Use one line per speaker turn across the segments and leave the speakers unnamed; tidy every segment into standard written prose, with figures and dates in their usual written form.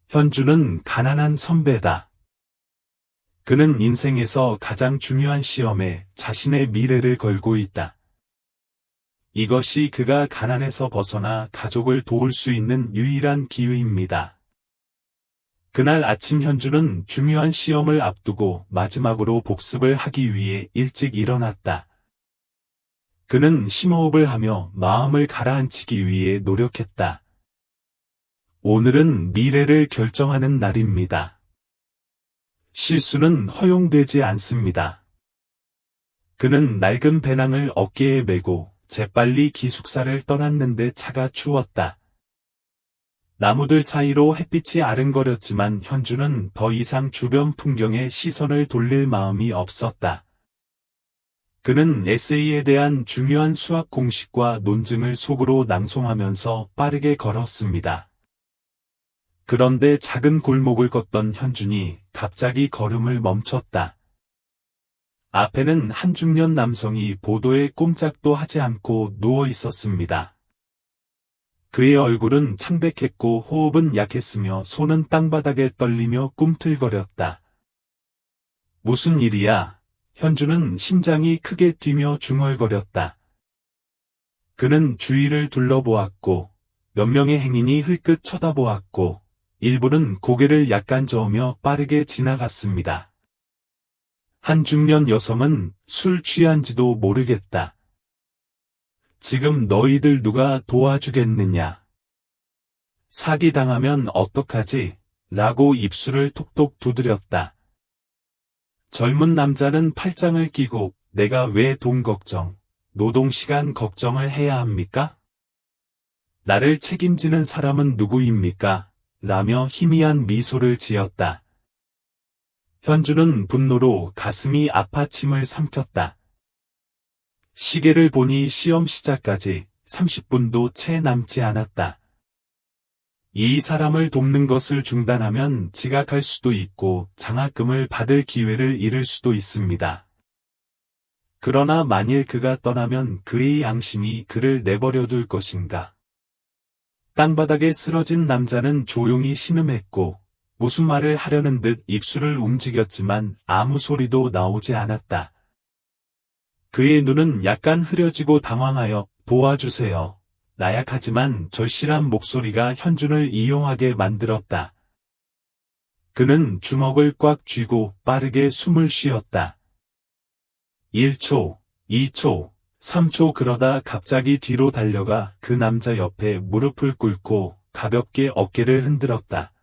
현주는 가난한 선배다. 그는 인생에서 가장 중요한 시험에 자신의 미래를 걸고 있다. 이것이 그가 가난에서 벗어나 가족을 도울 수 있는 유일한 기회입니다. 그날 아침 현주는 중요한 시험을 앞두고 마지막으로 복습을 하기 위해 일찍 일어났다. 그는 심호흡을 하며 마음을 가라앉히기 위해 노력했다. 오늘은 미래를 결정하는 날입니다. 실수는 허용되지 않습니다. 그는 낡은 배낭을 어깨에 메고 재빨리 기숙사를 떠났는데 차가 추웠다. 나무들 사이로 햇빛이 아른거렸지만 현주는 더 이상 주변 풍경에 시선을 돌릴 마음이 없었다. 그는 에세이에 대한 중요한 수학 공식과 논증을 속으로 낭송하면서 빠르게 걸었습니다. 그런데 작은 골목을 걷던 현준이 갑자기 걸음을 멈췄다. 앞에는 한 중년 남성이 보도에 꼼짝도 하지 않고 누워 있었습니다. 그의 얼굴은 창백했고 호흡은 약했으며 손은 땅바닥에 떨리며 꿈틀거렸다. 무슨 일이야? 현주는 심장이 크게 뛰며 중얼거렸다. 그는 주위를 둘러보았고 몇 명의 행인이 흘끗 쳐다보았고 일부는 고개를 약간 저으며 빠르게 지나갔습니다. 한 중년 여성은 술 취한지도 모르겠다. 지금 너희들 누가 도와주겠느냐? 사기당하면 어떡하지? 라고 입술을 톡톡 두드렸다. 젊은 남자는 팔짱을 끼고 내가 왜 돈 걱정, 노동시간 걱정을 해야 합니까? 나를 책임지는 사람은 누구입니까? 라며 희미한 미소를 지었다. 현주는 분노로 가슴이 아파 침을 삼켰다. 시계를 보니 시험 시작까지 30분도 채 남지 않았다. 이 사람을 돕는 것을 중단하면 지각할 수도 있고 장학금을 받을 기회를 잃을 수도 있습니다. 그러나 만일 그가 떠나면 그의 양심이 그를 내버려둘 것인가? 땅바닥에 쓰러진 남자는 조용히 신음했고 무슨 말을 하려는 듯 입술을 움직였지만 아무 소리도 나오지 않았다. 그의 눈은 약간 흐려지고 당황하여 도와주세요. 나약하지만 절실한 목소리가 현준을 이용하게 만들었다. 그는 주먹을 꽉 쥐고 빠르게 숨을 쉬었다. 1초, 2초, 3초 그러다 갑자기 뒤로 달려가 그 남자 옆에 무릎을 꿇고 가볍게 어깨를 흔들었다.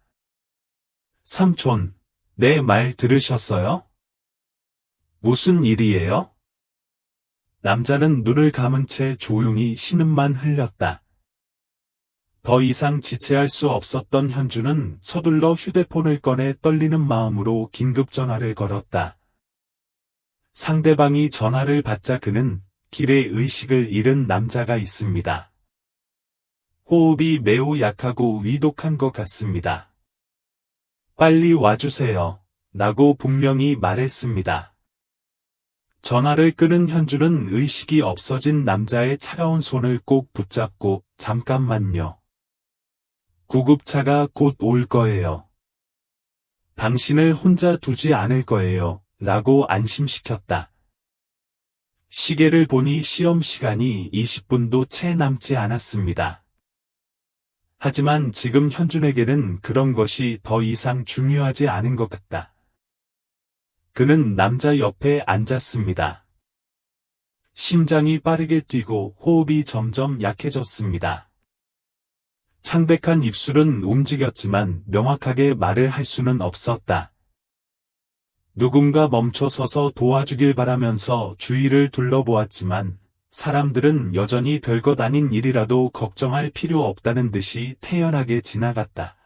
삼촌, 내 말 들으셨어요? 무슨 일이에요? 남자는 눈을 감은 채 조용히 신음만 흘렸다. 더 이상 지체할 수 없었던 현주는 서둘러 휴대폰을 꺼내 떨리는 마음으로 긴급 전화를 걸었다. 상대방이 전화를 받자 그는 길에 의식을 잃은 남자가 있습니다. 호흡이 매우 약하고 위독한 것 같습니다. 빨리 와주세요. 라고 분명히 말했습니다. 전화를 끊은 현주는 의식이 없어진 남자의 차가운 손을 꼭 붙잡고 잠깐만요. 구급차가 곧 올 거예요. 당신을 혼자 두지 않을 거예요. 라고 안심시켰다. 시계를 보니 시험 시간이 20분도 채 남지 않았습니다. 하지만 지금 현준에게는 그런 것이 더 이상 중요하지 않은 것 같다. 그는 남자 옆에 앉았습니다. 심장이 빠르게 뛰고 호흡이 점점 약해졌습니다. 창백한 입술은 움직였지만 명확하게 말을 할 수는 없었다. 누군가 멈춰 서서 도와주길 바라면서 주위를 둘러보았지만 사람들은 여전히 별것 아닌 일이라도 걱정할 필요 없다는 듯이 태연하게 지나갔다.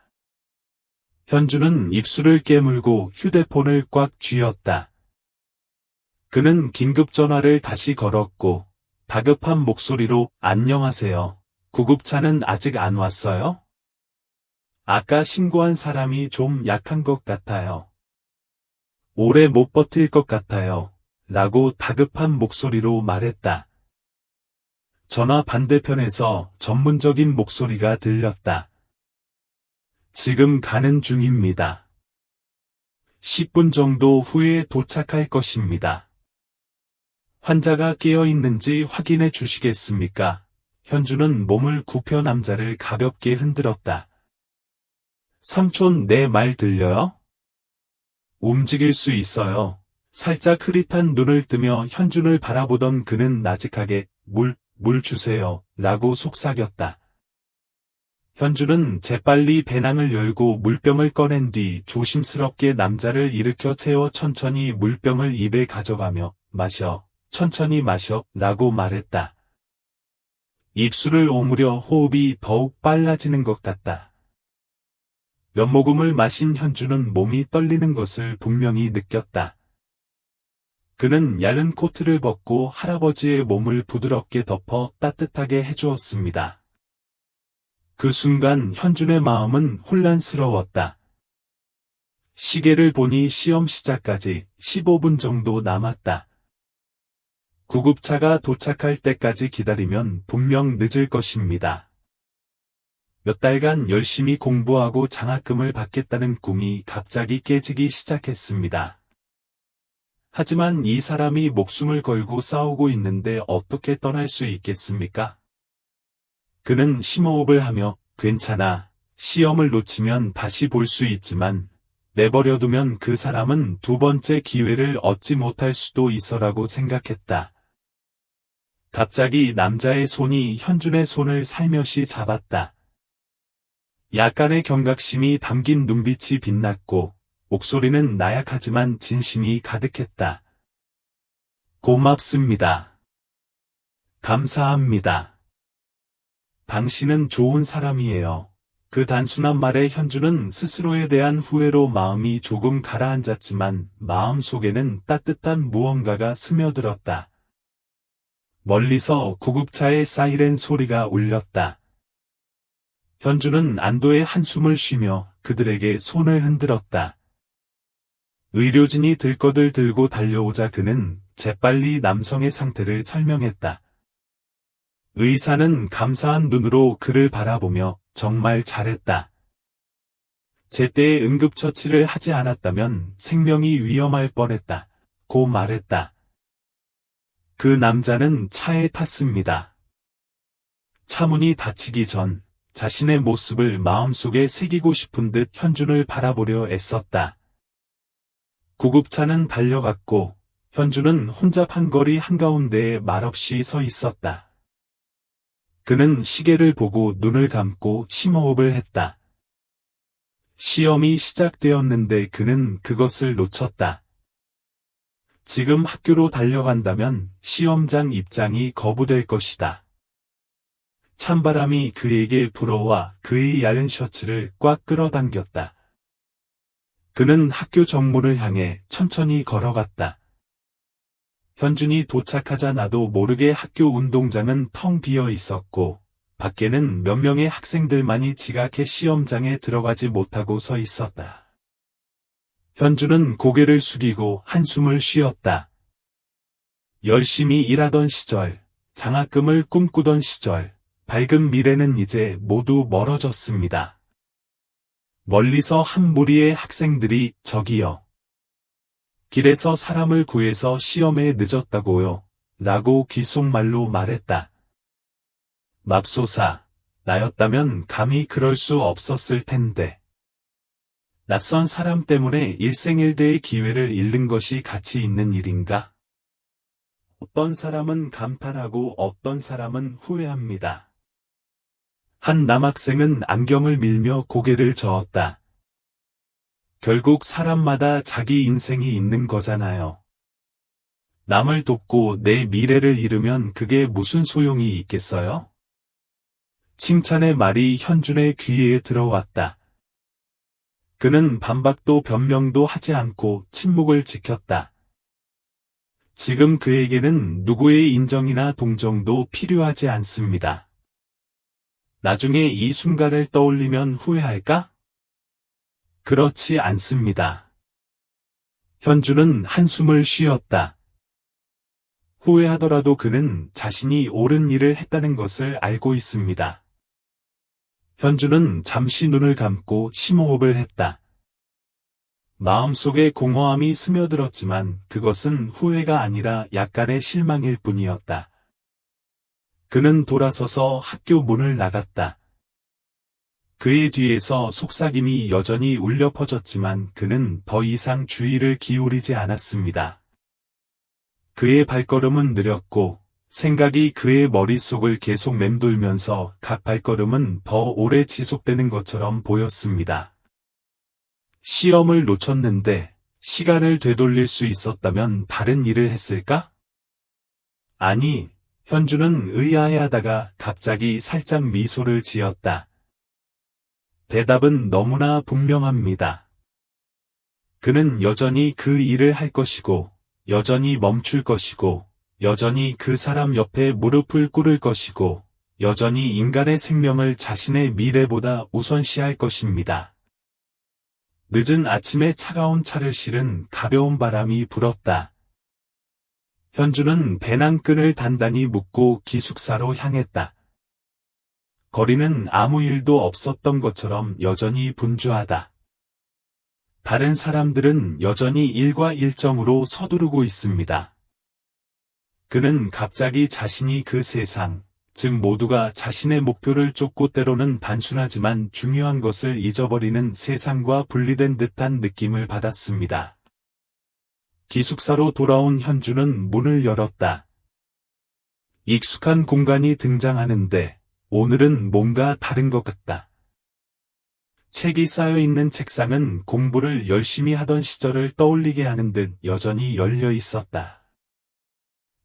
현주는 입술을 깨물고 휴대폰을 꽉 쥐었다. 그는 긴급 전화를 다시 걸었고 다급한 목소리로 안녕하세요. 구급차는 아직 안 왔어요? 아까 신고한 사람이 좀 약한 것 같아요. 오래 못 버틸 것 같아요. 라고 다급한 목소리로 말했다. 전화 반대편에서 전문적인 목소리가 들렸다. 지금 가는 중입니다. 10분 정도 후에 도착할 것입니다. 환자가 깨어 있는지 확인해 주시겠습니까? 현주는 몸을 굽혀 남자를 가볍게 흔들었다. 삼촌, 내 말 들려요? 움직일 수 있어요. 살짝 흐릿한 눈을 뜨며 현준을 바라보던 그는 나직하게 물 주세요 라고 속삭였다. 현준은 재빨리 배낭을 열고 물병을 꺼낸 뒤 조심스럽게 남자를 일으켜 세워 천천히 물병을 입에 가져가며 마셔, 천천히 마셔 라고 말했다. 입술을 오므려 호흡이 더욱 빨라지는 것 같다. 몇 모금을 마신 현준은 몸이 떨리는 것을 분명히 느꼈다. 그는 얇은 코트를 벗고 할아버지의 몸을 부드럽게 덮어 따뜻하게 해주었습니다. 그 순간 현준의 마음은 혼란스러웠다. 시계를 보니 시험 시작까지 15분 정도 남았다. 구급차가 도착할 때까지 기다리면 분명 늦을 것입니다. 몇 달간 열심히 공부하고 장학금을 받겠다는 꿈이 갑자기 깨지기 시작했습니다. 하지만 이 사람이 목숨을 걸고 싸우고 있는데 어떻게 떠날 수 있겠습니까? 그는 심호흡을 하며 괜찮아, 시험을 놓치면 다시 볼 수 있지만 내버려두면 그 사람은 두 번째 기회를 얻지 못할 수도 있어라고 생각했다. 갑자기 남자의 손이 현준의 손을 살며시 잡았다. 약간의 경각심이 담긴 눈빛이 빛났고 목소리는 나약하지만 진심이 가득했다. 고맙습니다. 감사합니다. 당신은 좋은 사람이에요. 그 단순한 말에 현준은 스스로에 대한 후회로 마음이 조금 가라앉았지만 마음속에는 따뜻한 무언가가 스며들었다. 멀리서 구급차의 사이렌 소리가 울렸다. 현준은 안도의 한숨을 쉬며 그들에게 손을 흔들었다. 의료진이 들것을 들고 달려오자 그는 재빨리 남성의 상태를 설명했다. 의사는 감사한 눈으로 그를 바라보며 정말 잘했다. 제때에 응급처치를 하지 않았다면 생명이 위험할 뻔했다. 고 말했다. 그 남자는 차에 탔습니다. 차문이 닫히기 전 자신의 모습을 마음속에 새기고 싶은 듯 현준을 바라보려 애썼다. 구급차는 달려갔고 현준은 혼자 판거리 한가운데에 말없이 서 있었다. 그는 시계를 보고 눈을 감고 심호흡을 했다. 시험이 시작되었는데 그는 그것을 놓쳤다. 지금 학교로 달려간다면 시험장 입장이 거부될 것이다. 찬바람이 그에게 불어와 그의 얇은 셔츠를 꽉 끌어당겼다. 그는 학교 정문을 향해 천천히 걸어갔다. 현준이 도착하자 나도 모르게 학교 운동장은 텅 비어 있었고 밖에는 몇 명의 학생들만이 지각해 시험장에 들어가지 못하고 서 있었다. 현준은 고개를 숙이고 한숨을 쉬었다. 열심히 일하던 시절, 장학금을 꿈꾸던 시절, 밝은 미래는 이제 모두 멀어졌습니다. 멀리서 한 무리의 학생들이 저기요. 길에서 사람을 구해서 시험에 늦었다고요. 라고 귓속말로 말했다. 맙소사, 나였다면 감히 그럴 수 없었을 텐데. 낯선 사람 때문에 일생일대의 기회를 잃는 것이 가치 있는 일인가? 어떤 사람은 감탄하고 어떤 사람은 후회합니다. 한 남학생은 안경을 밀며 고개를 저었다. 결국 사람마다 자기 인생이 있는 거잖아요. 남을 돕고 내 미래를 잃으면 그게 무슨 소용이 있겠어요? 칭찬의 말이 현준의 귀에 들어왔다. 그는 반박도 변명도 하지 않고 침묵을 지켰다. 지금 그에게는 누구의 인정이나 동정도 필요하지 않습니다. 나중에 이 순간을 떠올리면 후회할까? 그렇지 않습니다. 현준은 한숨을 쉬었다. 후회하더라도 그는 자신이 옳은 일을 했다는 것을 알고 있습니다. 현주는 잠시 눈을 감고 심호흡을 했다. 마음속에 공허함이 스며들었지만 그것은 후회가 아니라 약간의 실망일 뿐이었다. 그는 돌아서서 학교 문을 나갔다. 그의 뒤에서 속삭임이 여전히 울려 퍼졌지만 그는 더 이상 주의를 기울이지 않았습니다. 그의 발걸음은 느렸고 생각이 그의 머릿속을 계속 맴돌면서 각 발걸음은 더 오래 지속되는 것처럼 보였습니다. 시험을 놓쳤는데 시간을 되돌릴 수 있었다면 다른 일을 했을까? 아니, 현주는 의아해하다가 갑자기 살짝 미소를 지었다. 대답은 너무나 분명합니다. 그는 여전히 그 일을 할 것이고, 여전히 멈출 것이고, 여전히 그 사람 옆에 무릎을 꿇을 것이고, 여전히 인간의 생명을 자신의 미래보다 우선시할 것입니다. 늦은 아침에 차가운 차를 실은 가벼운 바람이 불었다. 현주는 배낭끈을 단단히 묶고 기숙사로 향했다. 거리는 아무 일도 없었던 것처럼 여전히 분주하다. 다른 사람들은 여전히 일과 일정으로 서두르고 있습니다. 그는 갑자기 자신이 그 세상, 즉 모두가 자신의 목표를 쫓고 때로는 단순하지만 중요한 것을 잊어버리는 세상과 분리된 듯한 느낌을 받았습니다. 기숙사로 돌아온 현주는 문을 열었다. 익숙한 공간이 등장하는데 오늘은 뭔가 다른 것 같다. 책이 쌓여있는 책상은 공부를 열심히 하던 시절을 떠올리게 하는 듯 여전히 열려 있었다.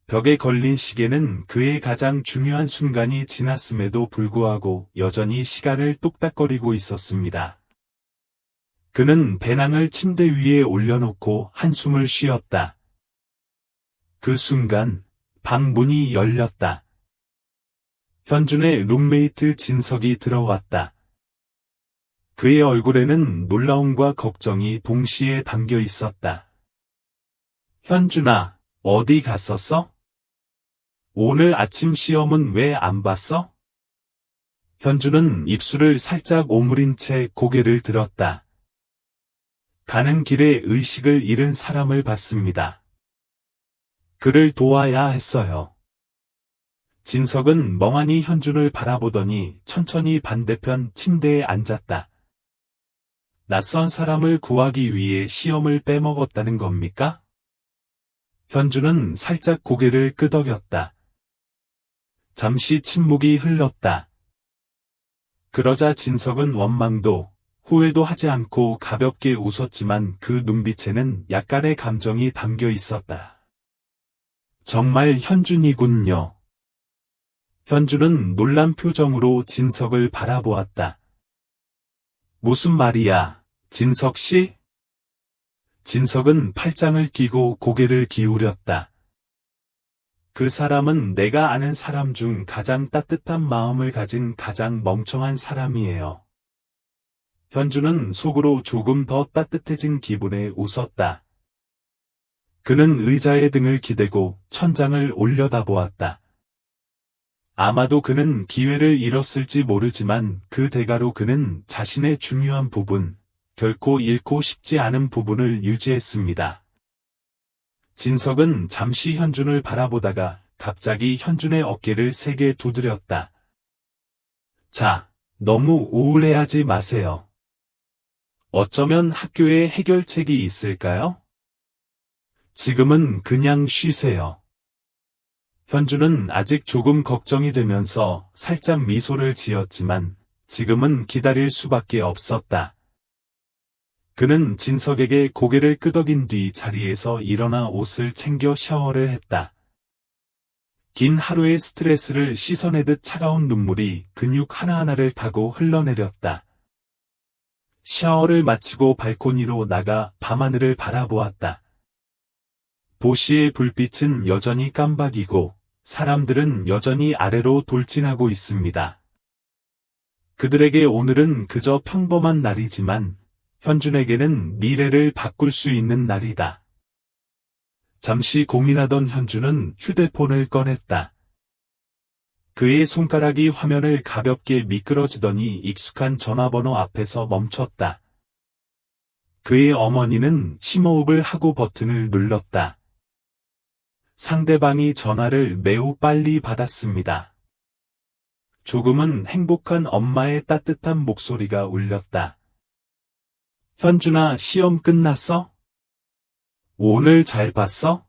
벽에 걸린 시계는 그의 가장 중요한 순간이 지났음에도 불구하고 여전히 시간을 뚝딱거리고 있었습니다. 그는 배낭을 침대 위에 올려놓고 한숨을 쉬었다. 그 순간 방 문이 열렸다. 현준의 룸메이트 진석이 들어왔다. 그의 얼굴에는 놀라움과 걱정이 동시에 담겨 있었다. 현준아, 어디 갔었어? 오늘 아침 시험은 왜 안 봤어? 현주는 입술을 살짝 오므린 채 고개를 들었다. 가는 길에 의식을 잃은 사람을 봤습니다. 그를 도와야 했어요. 진석은 멍하니 현준을 바라보더니 천천히 반대편 침대에 앉았다. 낯선 사람을 구하기 위해 시험을 빼먹었다는 겁니까? 현주는 살짝 고개를 끄덕였다. 잠시 침묵이 흘렀다. 그러자 진석은 원망도 후회도 하지 않고 가볍게 웃었지만 그 눈빛에는 약간의 감정이 담겨 있었다. 정말 현준이군요. 현준은 놀란 표정으로 진석을 바라보았다. 무슨 말이야, 진석 씨? 진석은 팔짱을 끼고 고개를 기울였다. 그 사람은 내가 아는 사람 중 가장 따뜻한 마음을 가진 가장 멍청한 사람이에요. 현주는 속으로 조금 더 따뜻해진 기분에 웃었다. 그는 의자에 등을 기대고 천장을 올려다보았다. 아마도 그는 기회를 잃었을지 모르지만 그 대가로 그는 자신의 중요한 부분, 결코 잃고 싶지 않은 부분을 유지했습니다. 진석은 잠시 현준을 바라보다가 갑자기 현준의 어깨를 세게 두드렸다. 자, 너무 우울해하지 마세요. 어쩌면 학교에 해결책이 있을까요? 지금은 그냥 쉬세요. 현준은 아직 조금 걱정이 되면서 살짝 미소를 지었지만 지금은 기다릴 수밖에 없었다. 그는 진석에게 고개를 끄덕인 뒤 자리에서 일어나 옷을 챙겨 샤워를 했다. 긴 하루의 스트레스를 씻어내듯 차가운 눈물이 근육 하나하나를 타고 흘러내렸다. 샤워를 마치고 발코니로 나가 밤하늘을 바라보았다. 도시의 불빛은 여전히 깜박이고 사람들은 여전히 아래로 돌진하고 있습니다. 그들에게 오늘은 그저 평범한 날이지만 현준에게는 미래를 바꿀 수 있는 날이다. 잠시 고민하던 현준은 휴대폰을 꺼냈다. 그의 손가락이 화면을 가볍게 미끄러지더니 익숙한 전화번호 앞에서 멈췄다. 그의 어머니는 심호흡을 하고 버튼을 눌렀다. 상대방이 전화를 매우 빨리 받았습니다. 조금은 행복한 엄마의 따뜻한 목소리가 울렸다. 현준아, 시험 끝났어? 오늘 잘 봤어?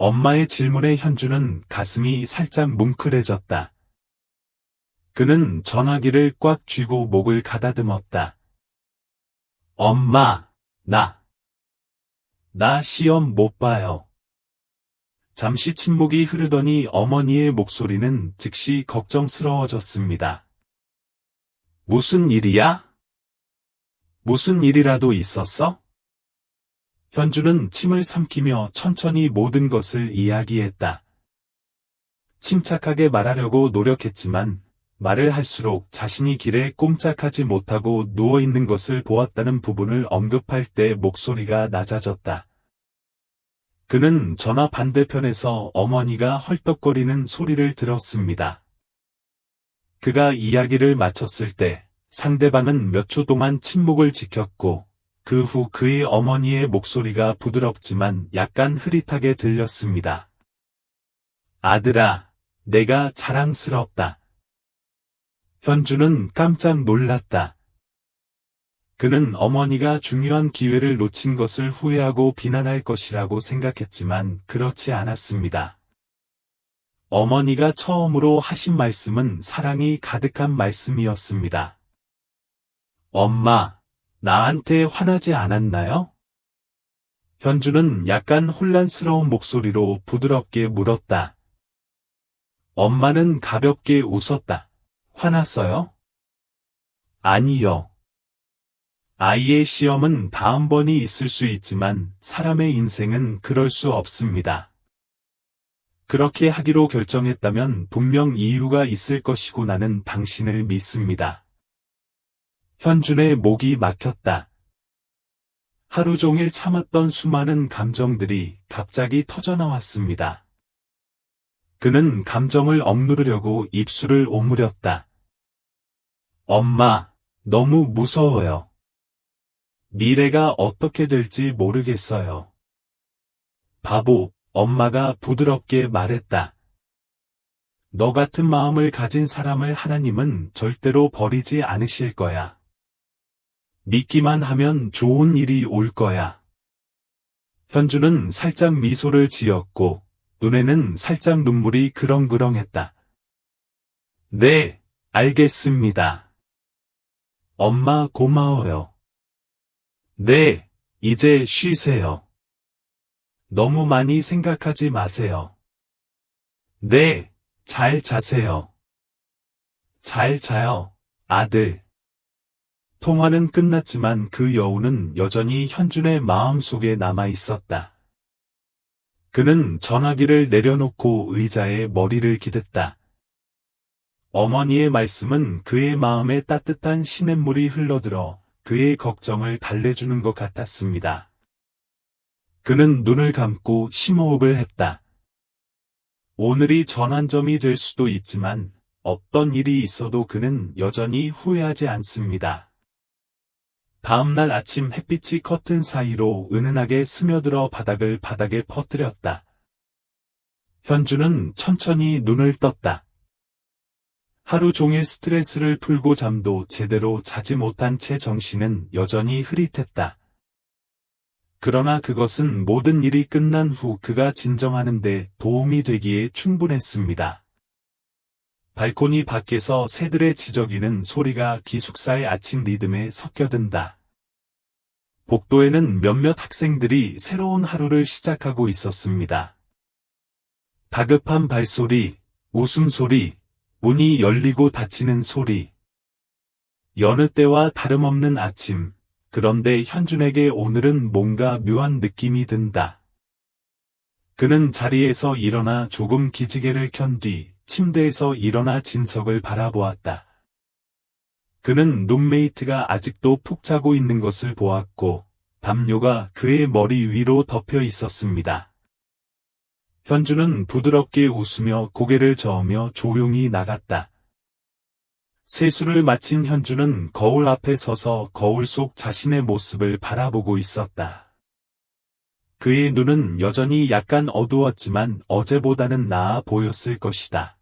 엄마의 질문에 현준은 가슴이 살짝 뭉클해졌다. 그는 전화기를 꽉 쥐고 목을 가다듬었다. 엄마, 나 시험 못 봐요. 잠시 침묵이 흐르더니 어머니의 목소리는 즉시 걱정스러워졌습니다. 무슨 일이야? 무슨 일이라도 있었어? 현주는 침을 삼키며 천천히 모든 것을 이야기했다. 침착하게 말하려고 노력했지만 말을 할수록 자신이 길에 꼼짝하지 못하고 누워있는 것을 보았다는 부분을 언급할 때 목소리가 낮아졌다. 그는 전화 반대편에서 어머니가 헐떡거리는 소리를 들었습니다. 그가 이야기를 마쳤을 때 상대방은 몇 초 동안 침묵을 지켰고 그 후 그의 어머니의 목소리가 부드럽지만 약간 흐릿하게 들렸습니다. 아들아, 내가 자랑스럽다. 현주는 깜짝 놀랐다. 그는 어머니가 중요한 기회를 놓친 것을 후회하고 비난할 것이라고 생각했지만 그렇지 않았습니다. 어머니가 처음으로 하신 말씀은 사랑이 가득한 말씀이었습니다. 엄마, 나한테 화나지 않았나요? 현주는 약간 혼란스러운 목소리로 부드럽게 물었다. 엄마는 가볍게 웃었다. 화났어요? 아니요. 아이의 시험은 다음번이 있을 수 있지만 사람의 인생은 그럴 수 없습니다. 그렇게 하기로 결정했다면 분명 이유가 있을 것이고 나는 당신을 믿습니다. 현준의 목이 막혔다. 하루 종일 참았던 수많은 감정들이 갑자기 터져나왔습니다. 그는 감정을 억누르려고 입술을 오므렸다. 엄마, 너무 무서워요. 미래가 어떻게 될지 모르겠어요. 바보, 엄마가 부드럽게 말했다. 너 같은 마음을 가진 사람을 하나님은 절대로 버리지 않으실 거야. 믿기만 하면 좋은 일이 올 거야. 현주는 살짝 미소를 지었고 눈에는 살짝 눈물이 그렁그렁했다. 네, 알겠습니다. 엄마 고마워요. 네, 이제 쉬세요. 너무 많이 생각하지 마세요. 네, 잘 자세요. 잘 자요, 아들. 통화는 끝났지만 그 여운은 여전히 현준의 마음속에 남아 있었다. 그는 전화기를 내려놓고 의자에 머리를 기댔다. 어머니의 말씀은 그의 마음에 따뜻한 시냇물이 흘러들어 그의 걱정을 달래주는 것 같았습니다. 그는 눈을 감고 심호흡을 했다. 오늘이 전환점이 될 수도 있지만 어떤 일이 있어도 그는 여전히 후회하지 않습니다. 다음날 아침 햇빛이 커튼 사이로 은은하게 스며들어 바닥에 퍼뜨렸다. 현주는 천천히 눈을 떴다. 하루 종일 스트레스를 풀고 잠도 제대로 자지 못한 채 정신은 여전히 흐릿했다. 그러나 그것은 모든 일이 끝난 후 그가 진정하는데 도움이 되기에 충분했습니다. 발코니 밖에서 새들의 지저귀는 소리가 기숙사의 아침 리듬에 섞여든다. 복도에는 몇몇 학생들이 새로운 하루를 시작하고 있었습니다. 다급한 발소리, 웃음소리, 문이 열리고 닫히는 소리. 여느 때와 다름없는 아침. 그런데 현준에게 오늘은 뭔가 묘한 느낌이 든다. 그는 자리에서 일어나 조금 기지개를 켠 뒤 침대에서 일어나 진석을 바라보았다. 그는 룸메이트가 아직도 푹 자고 있는 것을 보았고 담요가 그의 머리 위로 덮여 있었습니다. 현주는 부드럽게 웃으며 고개를 저으며 조용히 나갔다. 세수를 마친 현주는 거울 앞에 서서 거울 속 자신의 모습을 바라보고 있었다. 그의 눈은 여전히 약간 어두웠지만 어제보다는 나아 보였을 것이다.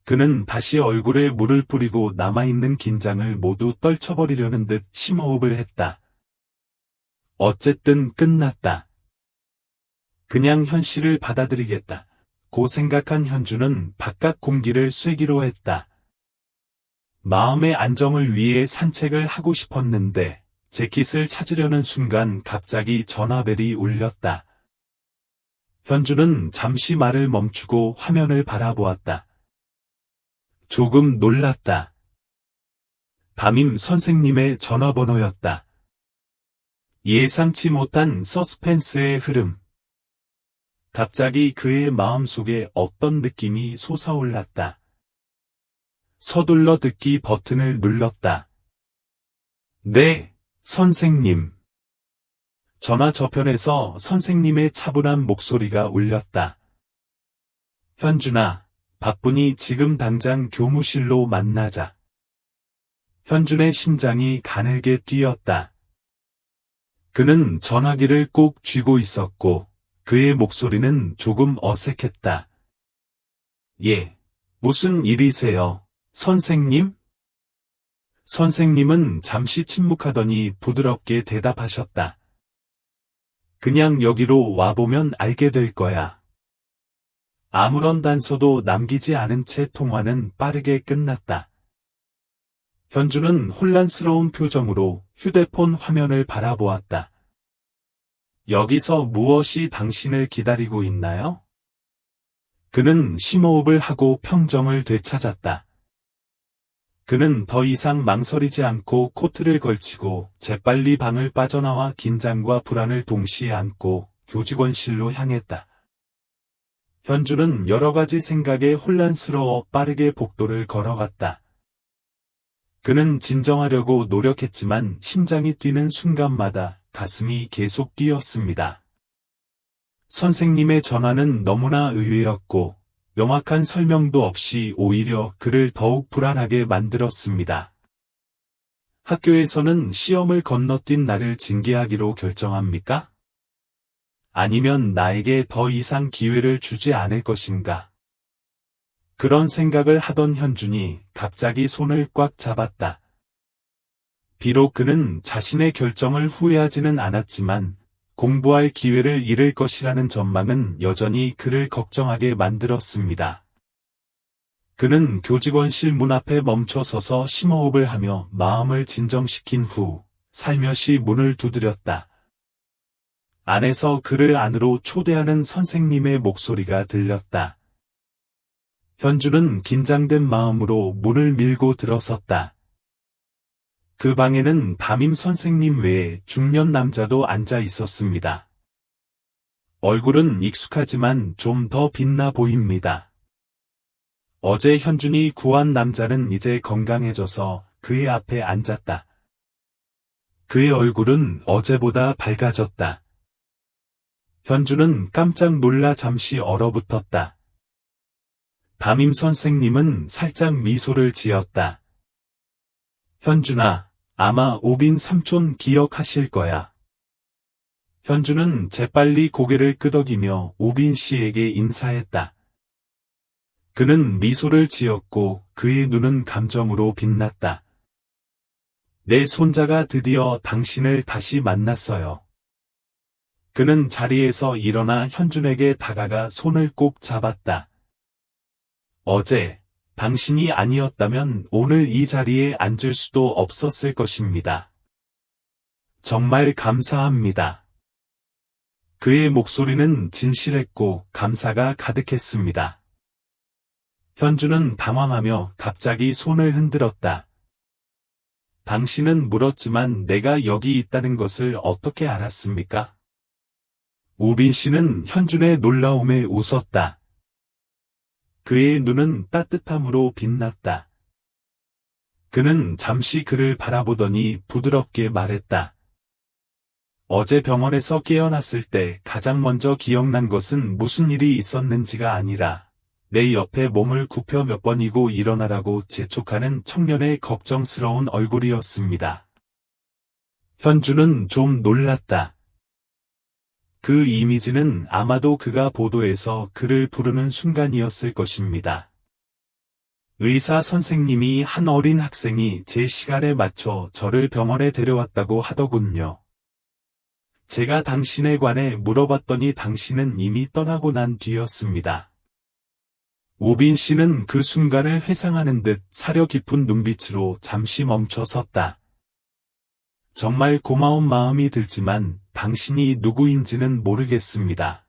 그는 다시 얼굴에 물을 뿌리고 남아있는 긴장을 모두 떨쳐버리려는 듯 심호흡을 했다. 어쨌든 끝났다. 그냥 현실을 받아들이겠다. 고 생각한 현주는 바깥 공기를 쐬기로 했다. 마음의 안정을 위해 산책을 하고 싶었는데 재킷을 찾으려는 순간 갑자기 전화벨이 울렸다. 현주는 잠시 말을 멈추고 화면을 바라보았다. 조금 놀랐다. 담임 선생님의 전화번호였다. 예상치 못한 서스펜스의 흐름. 갑자기 그의 마음속에 어떤 느낌이 솟아올랐다. 서둘러 듣기 버튼을 눌렀다. 네, 선생님. 전화 저편에서 선생님의 차분한 목소리가 울렸다. 현준아, 바쁘니 지금 당장 교무실로 만나자. 현준의 심장이 가늘게 뛰었다. 그는 전화기를 꼭 쥐고 있었고 그의 목소리는 조금 어색했다. 예, 무슨 일이세요, 선생님? 선생님은 잠시 침묵하더니 부드럽게 대답하셨다. 그냥 여기로 와보면 알게 될 거야. 아무런 단서도 남기지 않은 채 통화는 빠르게 끝났다. 현주는 혼란스러운 표정으로 휴대폰 화면을 바라보았다. 여기서 무엇이 당신을 기다리고 있나요? 그는 심호흡을 하고 평정을 되찾았다. 그는 더 이상 망설이지 않고 코트를 걸치고 재빨리 방을 빠져나와 긴장과 불안을 동시에 안고 교직원실로 향했다. 현주는 여러 가지 생각에 혼란스러워 빠르게 복도를 걸어갔다. 그는 진정하려고 노력했지만 심장이 뛰는 순간마다 가슴이 계속 뛰었습니다. 선생님의 전화는 너무나 의외였고 명확한 설명도 없이 오히려 그를 더욱 불안하게 만들었습니다. 학교에서는 시험을 건너뛴 나를 징계하기로 결정합니까? 아니면 나에게 더 이상 기회를 주지 않을 것인가? 그런 생각을 하던 현준이 갑자기 손을 꽉 잡았다. 비록 그는 자신의 결정을 후회하지는 않았지만 공부할 기회를 잃을 것이라는 전망은 여전히 그를 걱정하게 만들었습니다. 그는 교직원실 문 앞에 멈춰서서 심호흡을 하며 마음을 진정시킨 후 살며시 문을 두드렸다. 안에서 그를 안으로 초대하는 선생님의 목소리가 들렸다. 현주는 긴장된 마음으로 문을 밀고 들어섰다. 그 방에는 담임 선생님 외에 중년 남자도 앉아 있었습니다. 얼굴은 익숙하지만 좀 더 빛나 보입니다. 어제 현준이 구한 남자는 이제 건강해져서 그의 앞에 앉았다. 그의 얼굴은 어제보다 밝아졌다. 현주는 깜짝 놀라 잠시 얼어붙었다. 담임 선생님은 살짝 미소를 지었다. 현준아, 아마 오빈 삼촌 기억하실 거야. 현주는 재빨리 고개를 끄덕이며 오빈 씨에게 인사했다. 그는 미소를 지었고 그의 눈은 감정으로 빛났다. 내 손자가 드디어 당신을 다시 만났어요. 그는 자리에서 일어나 현준에게 다가가 손을 꼭 잡았다. 어제 당신이 아니었다면 오늘 이 자리에 앉을 수도 없었을 것입니다. 정말 감사합니다. 그의 목소리는 진실했고 감사가 가득했습니다. 현주는 당황하며 갑자기 손을 흔들었다. 당신은 물었지만 내가 여기 있다는 것을 어떻게 알았습니까? 우빈 씨는 현준의 놀라움에 웃었다. 그의 눈은 따뜻함으로 빛났다. 그는 잠시 그를 바라보더니 부드럽게 말했다. 어제 병원에서 깨어났을 때 가장 먼저 기억난 것은 무슨 일이 있었는지가 아니라 내 옆에 몸을 굽혀 몇 번이고 일어나라고 재촉하는 청년의 걱정스러운 얼굴이었습니다. 현주는 좀 놀랐다. 그 이미지는 아마도 그가 보도에서 그를 부르는 순간이었을 것입니다. 의사 선생님이 한 어린 학생이 제 시간에 맞춰 저를 병원에 데려왔다고 하더군요. 제가 당신에 관해 물어봤더니 당신은 이미 떠나고 난 뒤였습니다. 우빈 씨는 그 순간을 회상하는 듯 사려 깊은 눈빛으로 잠시 멈춰 섰다. 정말 고마운 마음이 들지만 당신이 누구인지는 모르겠습니다.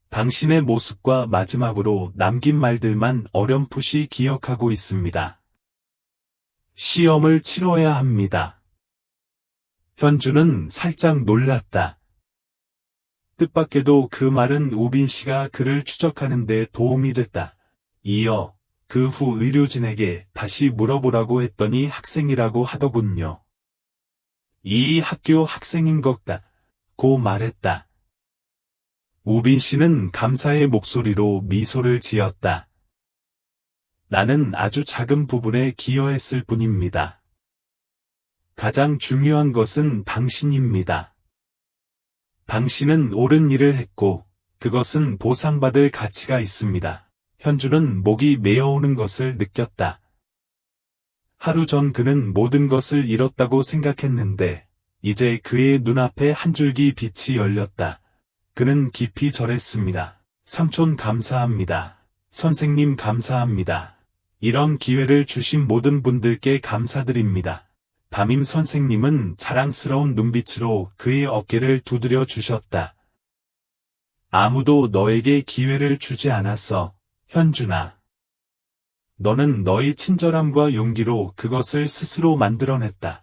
당신의 모습과 마지막으로 남긴 말들만 어렴풋이 기억하고 있습니다. 시험을 치러야 합니다. 현주는 살짝 놀랐다. 뜻밖에도 그 말은 우빈 씨가 그를 추적하는 데 도움이 됐다. 이어 그 후 의료진에게 다시 물어보라고 했더니 학생이라고 하더군요. 이 학교 학생인 것 같고 말했다. 우빈 씨는 감사의 목소리로 미소를 지었다. 나는 아주 작은 부분에 기여했을 뿐입니다. 가장 중요한 것은 당신입니다. 당신은 옳은 일을 했고 그것은 보상받을 가치가 있습니다. 현주는 목이 메어오는 것을 느꼈다. 하루 전 그는 모든 것을 잃었다고 생각했는데 이제 그의 눈앞에 한 줄기 빛이 열렸다. 그는 깊이 절했습니다. 삼촌 감사합니다. 선생님 감사합니다. 이런 기회를 주신 모든 분들께 감사드립니다. 담임 선생님은 자랑스러운 눈빛으로 그의 어깨를 두드려 주셨다. 아무도 너에게 기회를 주지 않았어, 현준아. 너는 너의 친절함과 용기로 그것을 스스로 만들어냈다.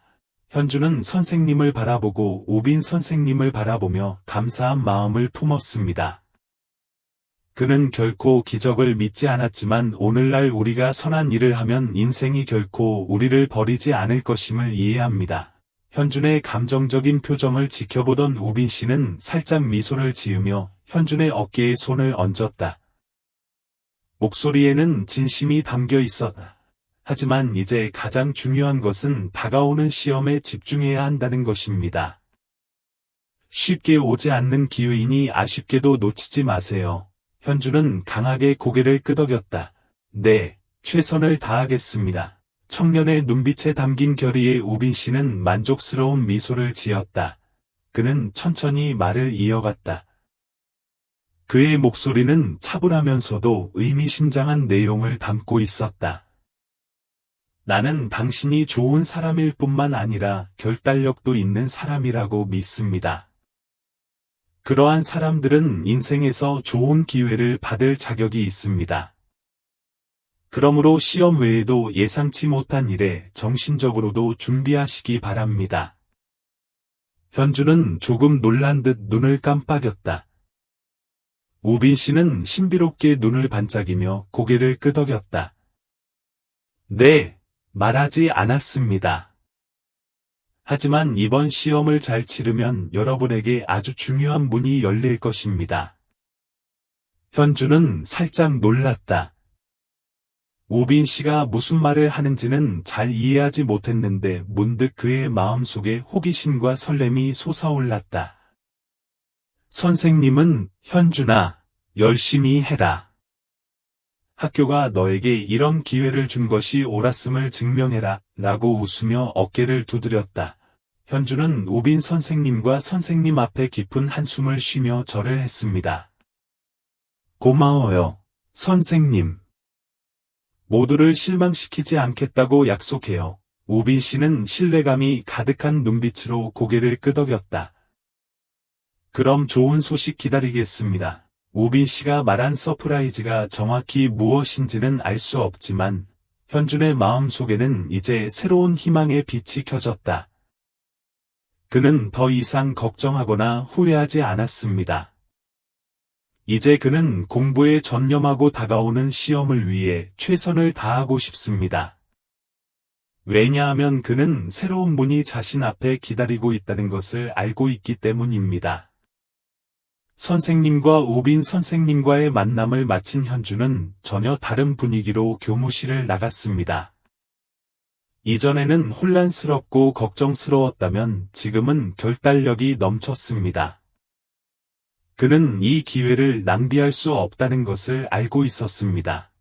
현주는 선생님을 바라보고 우빈 선생님을 바라보며 감사한 마음을 품었습니다. 그는 결코 기적을 믿지 않았지만 오늘날 우리가 선한 일을 하면 인생이 결코 우리를 버리지 않을 것임을 이해합니다. 현준의 감정적인 표정을 지켜보던 우빈 씨는 살짝 미소를 지으며 현준의 어깨에 손을 얹었다. 목소리에는 진심이 담겨 있었다. 하지만 이제 가장 중요한 것은 다가오는 시험에 집중해야 한다는 것입니다. 쉽게 오지 않는 기회이니 아쉽게도 놓치지 마세요. 현주는 강하게 고개를 끄덕였다. 네, 최선을 다하겠습니다. 청년의 눈빛에 담긴 결의에 우빈 씨는 만족스러운 미소를 지었다. 그는 천천히 말을 이어갔다. 그의 목소리는 차분하면서도 의미심장한 내용을 담고 있었다. 나는 당신이 좋은 사람일 뿐만 아니라 결단력도 있는 사람이라고 믿습니다. 그러한 사람들은 인생에서 좋은 기회를 받을 자격이 있습니다. 그러므로 시험 외에도 예상치 못한 일에 정신적으로도 준비하시기 바랍니다. 현주는 조금 놀란 듯 눈을 깜빡였다. 우빈 씨는 신비롭게 눈을 반짝이며 고개를 끄덕였다. 네, 말하지 않았습니다. 하지만 이번 시험을 잘 치르면 여러분에게 아주 중요한 문이 열릴 것입니다. 현주는 살짝 놀랐다. 우빈 씨가 무슨 말을 하는지는 잘 이해하지 못했는데 문득 그의 마음속에 호기심과 설렘이 솟아올랐다. 선생님은 현준아, 열심히 해라. 학교가 너에게 이런 기회를 준 것이 옳았음을 증명해라 라고 웃으며 어깨를 두드렸다. 현주는 우빈 선생님과 선생님 앞에 깊은 한숨을 쉬며 절을 했습니다. 고마워요, 선생님. 모두를 실망시키지 않겠다고 약속해요. 우빈 씨는 신뢰감이 가득한 눈빛으로 고개를 끄덕였다. 그럼 좋은 소식 기다리겠습니다. 우빈 씨가 말한 서프라이즈가 정확히 무엇인지는 알 수 없지만 현준의 마음속에는 이제 새로운 희망의 빛이 켜졌다. 그는 더 이상 걱정하거나 후회하지 않았습니다. 이제 그는 공부에 전념하고 다가오는 시험을 위해 최선을 다하고 싶습니다. 왜냐하면 그는 새로운 분이 자신 앞에 기다리고 있다는 것을 알고 있기 때문입니다. 선생님과 우빈 선생님과의 만남을 마친 현주는 전혀 다른 분위기로 교무실을 나갔습니다. 이전에는 혼란스럽고 걱정스러웠다면 지금은 결단력이 넘쳤습니다. 그는 이 기회를 낭비할 수 없다는 것을 알고 있었습니다.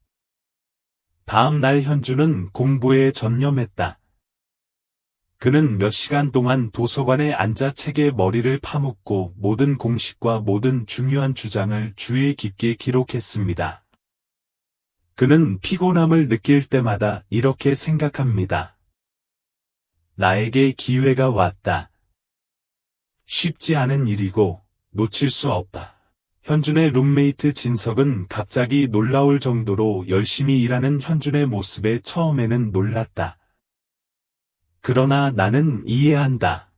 다음 날 현주는 공부에 전념했다. 그는 몇 시간 동안 도서관에 앉아 책에 머리를 파묻고 모든 공식과 모든 중요한 주장을 주의 깊게 기록했습니다. 그는 피곤함을 느낄 때마다 이렇게 생각합니다. 나에게 기회가 왔다. 쉽지 않은 일이고 놓칠 수 없다. 현준의 룸메이트 진석은 갑자기 놀라울 정도로 열심히 일하는 현준의 모습에 처음에는 놀랐다. 그러나 나는 이해한다.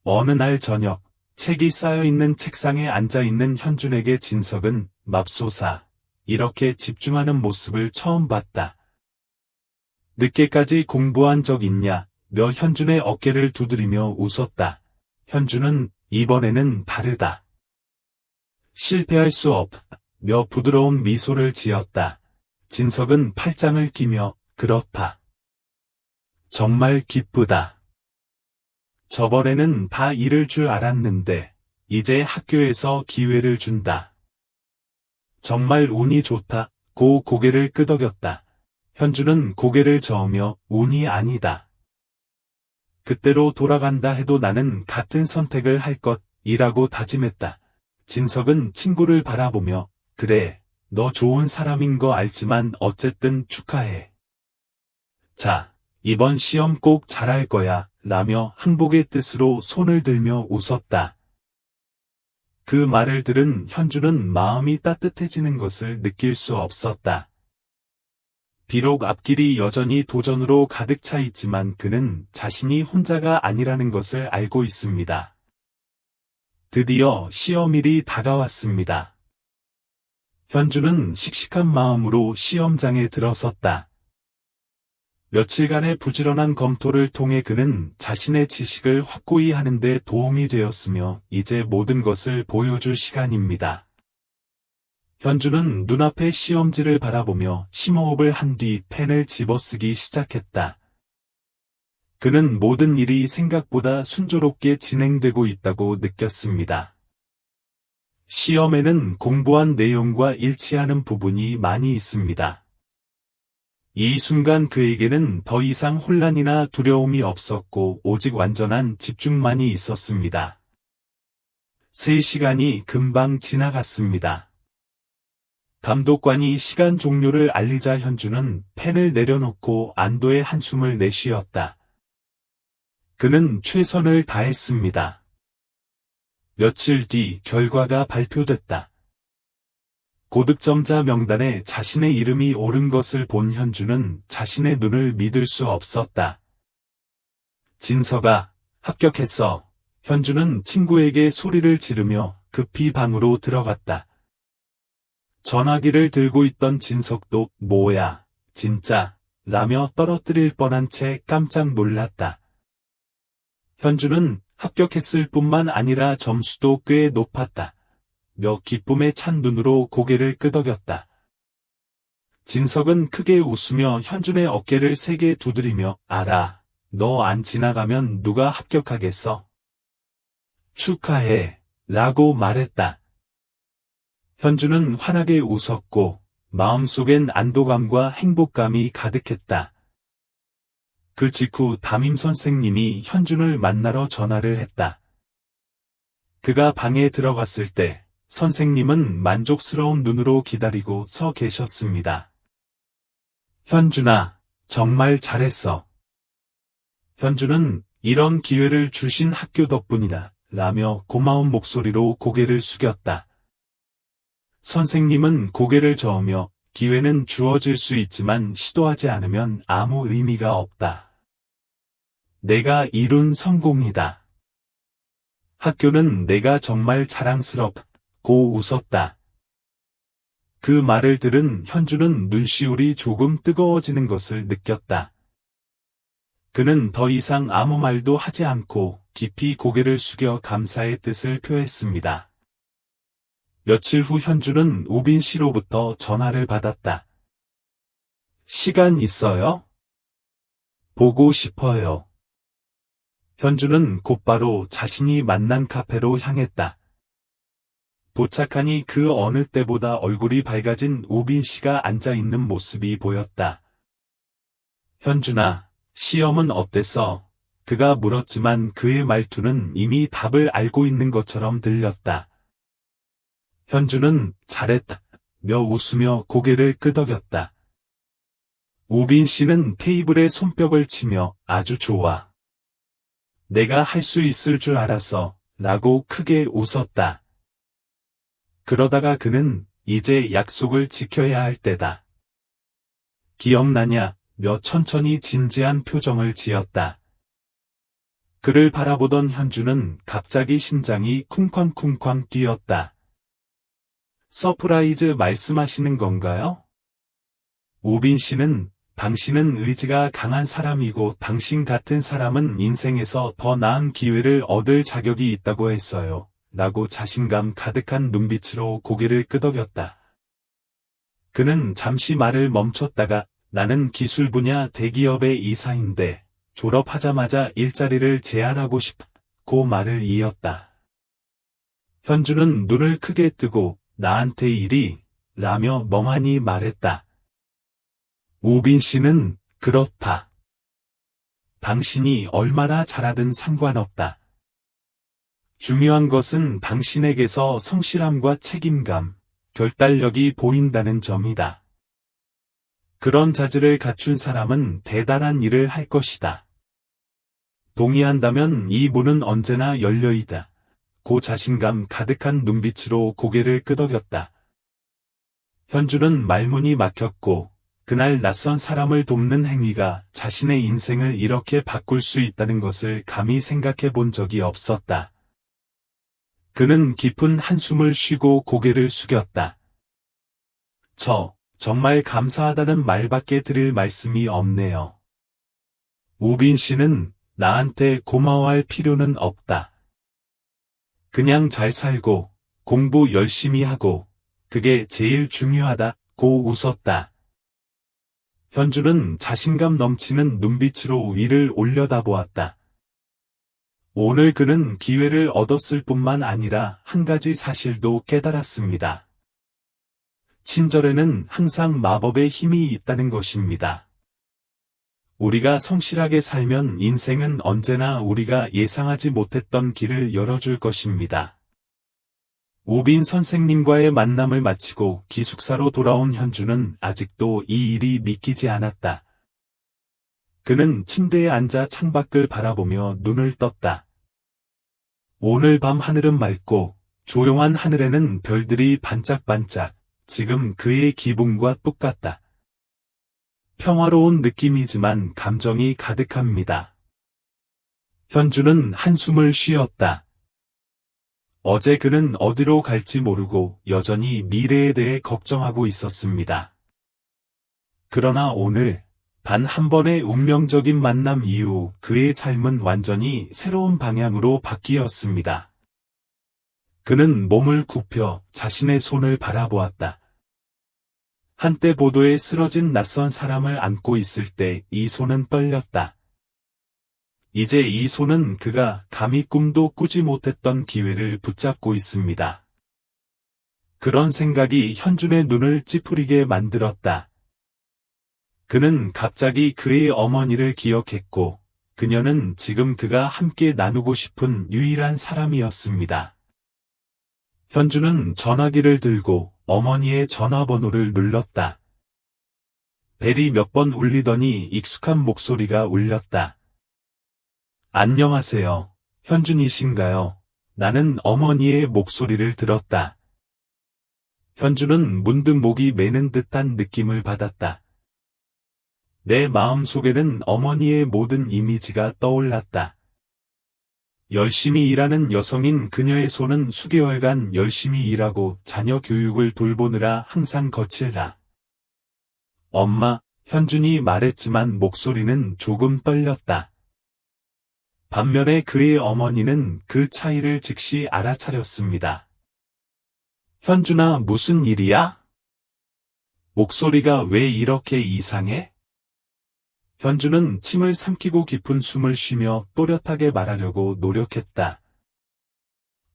어느 날 저녁, 책이 쌓여있는 책상에 앉아있는 현준에게 진석은 맙소사, 이렇게 집중하는 모습을 처음 봤다. 늦게까지 공부한 적 있냐? 며 현준의 어깨를 두드리며 웃었다. 현준은 이번에는 다르다. 실패할 수 없며 부드러운 미소를 지었다. 진석은 팔짱을 끼며 그렇다. 정말 기쁘다. 저번에는 다 잃을 줄 알았는데 이제 학교에서 기회를 준다. 정말 운이 좋다. 고 고개를 끄덕였다. 현주는 고개를 저으며 운이 아니다. 그때로 돌아간다 해도 나는 같은 선택을 할 것이라고 다짐했다. 진석은 친구를 바라보며 그래, 너 좋은 사람인 거 알지만 어쨌든 축하해. 자, 이번 시험 꼭 잘할 거야 라며 항복의 뜻으로 손을 들며 웃었다. 그 말을 들은 현주는 마음이 따뜻해지는 것을 느낄 수 없었다. 비록 앞길이 여전히 도전으로 가득 차 있지만 그는 자신이 혼자가 아니라는 것을 알고 있습니다. 드디어 시험일이 다가왔습니다. 현주는 씩씩한 마음으로 시험장에 들어섰다. 며칠간의 부지런한 검토를 통해 그는 자신의 지식을 확고히 하는 데 도움이 되었으며 이제 모든 것을 보여줄 시간입니다. 현주는 눈앞의 시험지를 바라보며 심호흡을 한 뒤 펜을 집어쓰기 시작했다. 그는 모든 일이 생각보다 순조롭게 진행되고 있다고 느꼈습니다. 시험에는 공부한 내용과 일치하는 부분이 많이 있습니다. 이 순간 그에게는 더 이상 혼란이나 두려움이 없었고 오직 완전한 집중만이 있었습니다. 3시간이 금방 지나갔습니다. 감독관이 시간 종료를 알리자 현주는 펜을 내려놓고 안도의 한숨을 내쉬었다. 그는 최선을 다했습니다. 며칠 뒤 결과가 발표됐다. 고득점자 명단에 자신의 이름이 오른 것을 본 현주는 자신의 눈을 믿을 수 없었다. 진서가 합격했어. 현주는 친구에게 소리를 지르며 급히 방으로 들어갔다. 전화기를 들고 있던 진석도 뭐야, 진짜, 라며 떨어뜨릴 뻔한 채 깜짝 놀랐다. 현주는 합격했을 뿐만 아니라 점수도 꽤 높았다. 며 기쁨에 찬 눈으로 고개를 끄덕였다. 진석은 크게 웃으며 현준의 어깨를 세게 두드리며 알아, 너 안 지나가면 누가 합격하겠어? 축하해, 라고 말했다. 현주는 환하게 웃었고 마음속엔 안도감과 행복감이 가득했다. 그 직후 담임 선생님이 현준을 만나러 전화를 했다. 그가 방에 들어갔을 때 선생님은 만족스러운 눈으로 기다리고 서 계셨습니다. 현준아, 정말 잘했어. 현주는 이런 기회를 주신 학교 덕분이다 라며 고마운 목소리로 고개를 숙였다. 선생님은 고개를 저으며 기회는 주어질 수 있지만 시도하지 않으면 아무 의미가 없다. 내가 이룬 성공이다. 학교는 내가 정말 자랑스럽고 웃었다. 그 말을 들은 현주는 눈시울이 조금 뜨거워지는 것을 느꼈다. 그는 더 이상 아무 말도 하지 않고 깊이 고개를 숙여 감사의 뜻을 표했습니다. 며칠 후 현주는 우빈 씨로부터 전화를 받았다. 시간 있어요? 보고 싶어요. 현주는 곧바로 자신이 만난 카페로 향했다. 도착하니 그 어느 때보다 얼굴이 밝아진 우빈 씨가 앉아있는 모습이 보였다. 현준아, 시험은 어땠어? 그가 물었지만 그의 말투는 이미 답을 알고 있는 것처럼 들렸다. 현주는 잘했다 며 웃으며 고개를 끄덕였다. 우빈 씨는 테이블에 손뼉을 치며 아주 좋아. 내가 할 수 있을 줄 알았어 라고 크게 웃었다. 그러다가 그는 이제 약속을 지켜야 할 때다. 기억나냐? 며 천천히 진지한 표정을 지었다. 그를 바라보던 현주는 갑자기 심장이 쿵쾅쿵쾅 뛰었다. 서프라이즈 말씀하시는 건가요? 우빈 씨는 당신은 의지가 강한 사람이고 당신 같은 사람은 인생에서 더 나은 기회를 얻을 자격이 있다고 했어요. 라고 자신감 가득한 눈빛으로 고개를 끄덕였다. 그는 잠시 말을 멈췄다가 나는 기술 분야 대기업의 이사인데 졸업하자마자 일자리를 제안하고 싶고 말을 이었다. 현주는 눈을 크게 뜨고 나한테 일이? 라며 멍하니 말했다. 우빈 씨는 그렇다. 당신이 얼마나 잘하든 상관없다. 중요한 것은 당신에게서 성실함과 책임감, 결단력이 보인다는 점이다. 그런 자질을 갖춘 사람은 대단한 일을 할 것이다. 동의한다면 이 문은 언제나 열려있다. 고 자신감 가득한 눈빛으로 고개를 끄덕였다. 현주는 말문이 막혔고 그날 낯선 사람을 돕는 행위가 자신의 인생을 이렇게 바꿀 수 있다는 것을 감히 생각해 본 적이 없었다. 그는 깊은 한숨을 쉬고 고개를 숙였다. 정말 감사하다는 말밖에 드릴 말씀이 없네요. 우빈 씨는 나한테 고마워할 필요는 없다. 그냥 잘 살고 공부 열심히 하고 그게 제일 중요하다고 웃었다. 현주는 자신감 넘치는 눈빛으로 위를 올려다보았다. 오늘 그는 기회를 얻었을 뿐만 아니라 한 가지 사실도 깨달았습니다. 친절에는 항상 마법의 힘이 있다는 것입니다. 우리가 성실하게 살면 인생은 언제나 우리가 예상하지 못했던 길을 열어줄 것입니다. 우빈 선생님과의 만남을 마치고 기숙사로 돌아온 현주는 아직도 이 일이 믿기지 않았다. 그는 침대에 앉아 창밖을 바라보며 눈을 떴다. 오늘 밤 하늘은 맑고 조용한 하늘에는 별들이 반짝반짝. 지금 그의 기분과 똑같다. 평화로운 느낌이지만 감정이 가득합니다. 현주는 한숨을 쉬었다. 어제 그는 어디로 갈지 모르고 여전히 미래에 대해 걱정하고 있었습니다. 그러나 오늘 단 한 번의 운명적인 만남 이후 그의 삶은 완전히 새로운 방향으로 바뀌었습니다. 그는 몸을 굽혀 자신의 손을 바라보았다. 한때 보도에 쓰러진 낯선 사람을 안고 있을 때 이 손은 떨렸다. 이제 이 손은 그가 감히 꿈도 꾸지 못했던 기회를 붙잡고 있습니다. 그런 생각이 현준의 눈을 찌푸리게 만들었다. 그는 갑자기 그의 어머니를 기억했고, 그녀는 지금 그가 함께 나누고 싶은 유일한 사람이었습니다. 현주는 전화기를 들고 어머니의 전화번호를 눌렀다. 벨이 몇 번 울리더니 익숙한 목소리가 울렸다. 안녕하세요. 현준이신가요? 나는 어머니의 목소리를 들었다. 현주는 문득 목이 메는 듯한 느낌을 받았다. 내 마음속에는 어머니의 모든 이미지가 떠올랐다. 열심히 일하는 여성인 그녀의 손은 수개월간 열심히 일하고 자녀 교육을 돌보느라 항상 거칠다. 엄마, 현준이 말했지만 목소리는 조금 떨렸다. 반면에 그의 어머니는 그 차이를 즉시 알아차렸습니다. 현준아, 무슨 일이야? 목소리가 왜 이렇게 이상해? 현준은 침을 삼키고 깊은 숨을 쉬며 또렷하게 말하려고 노력했다.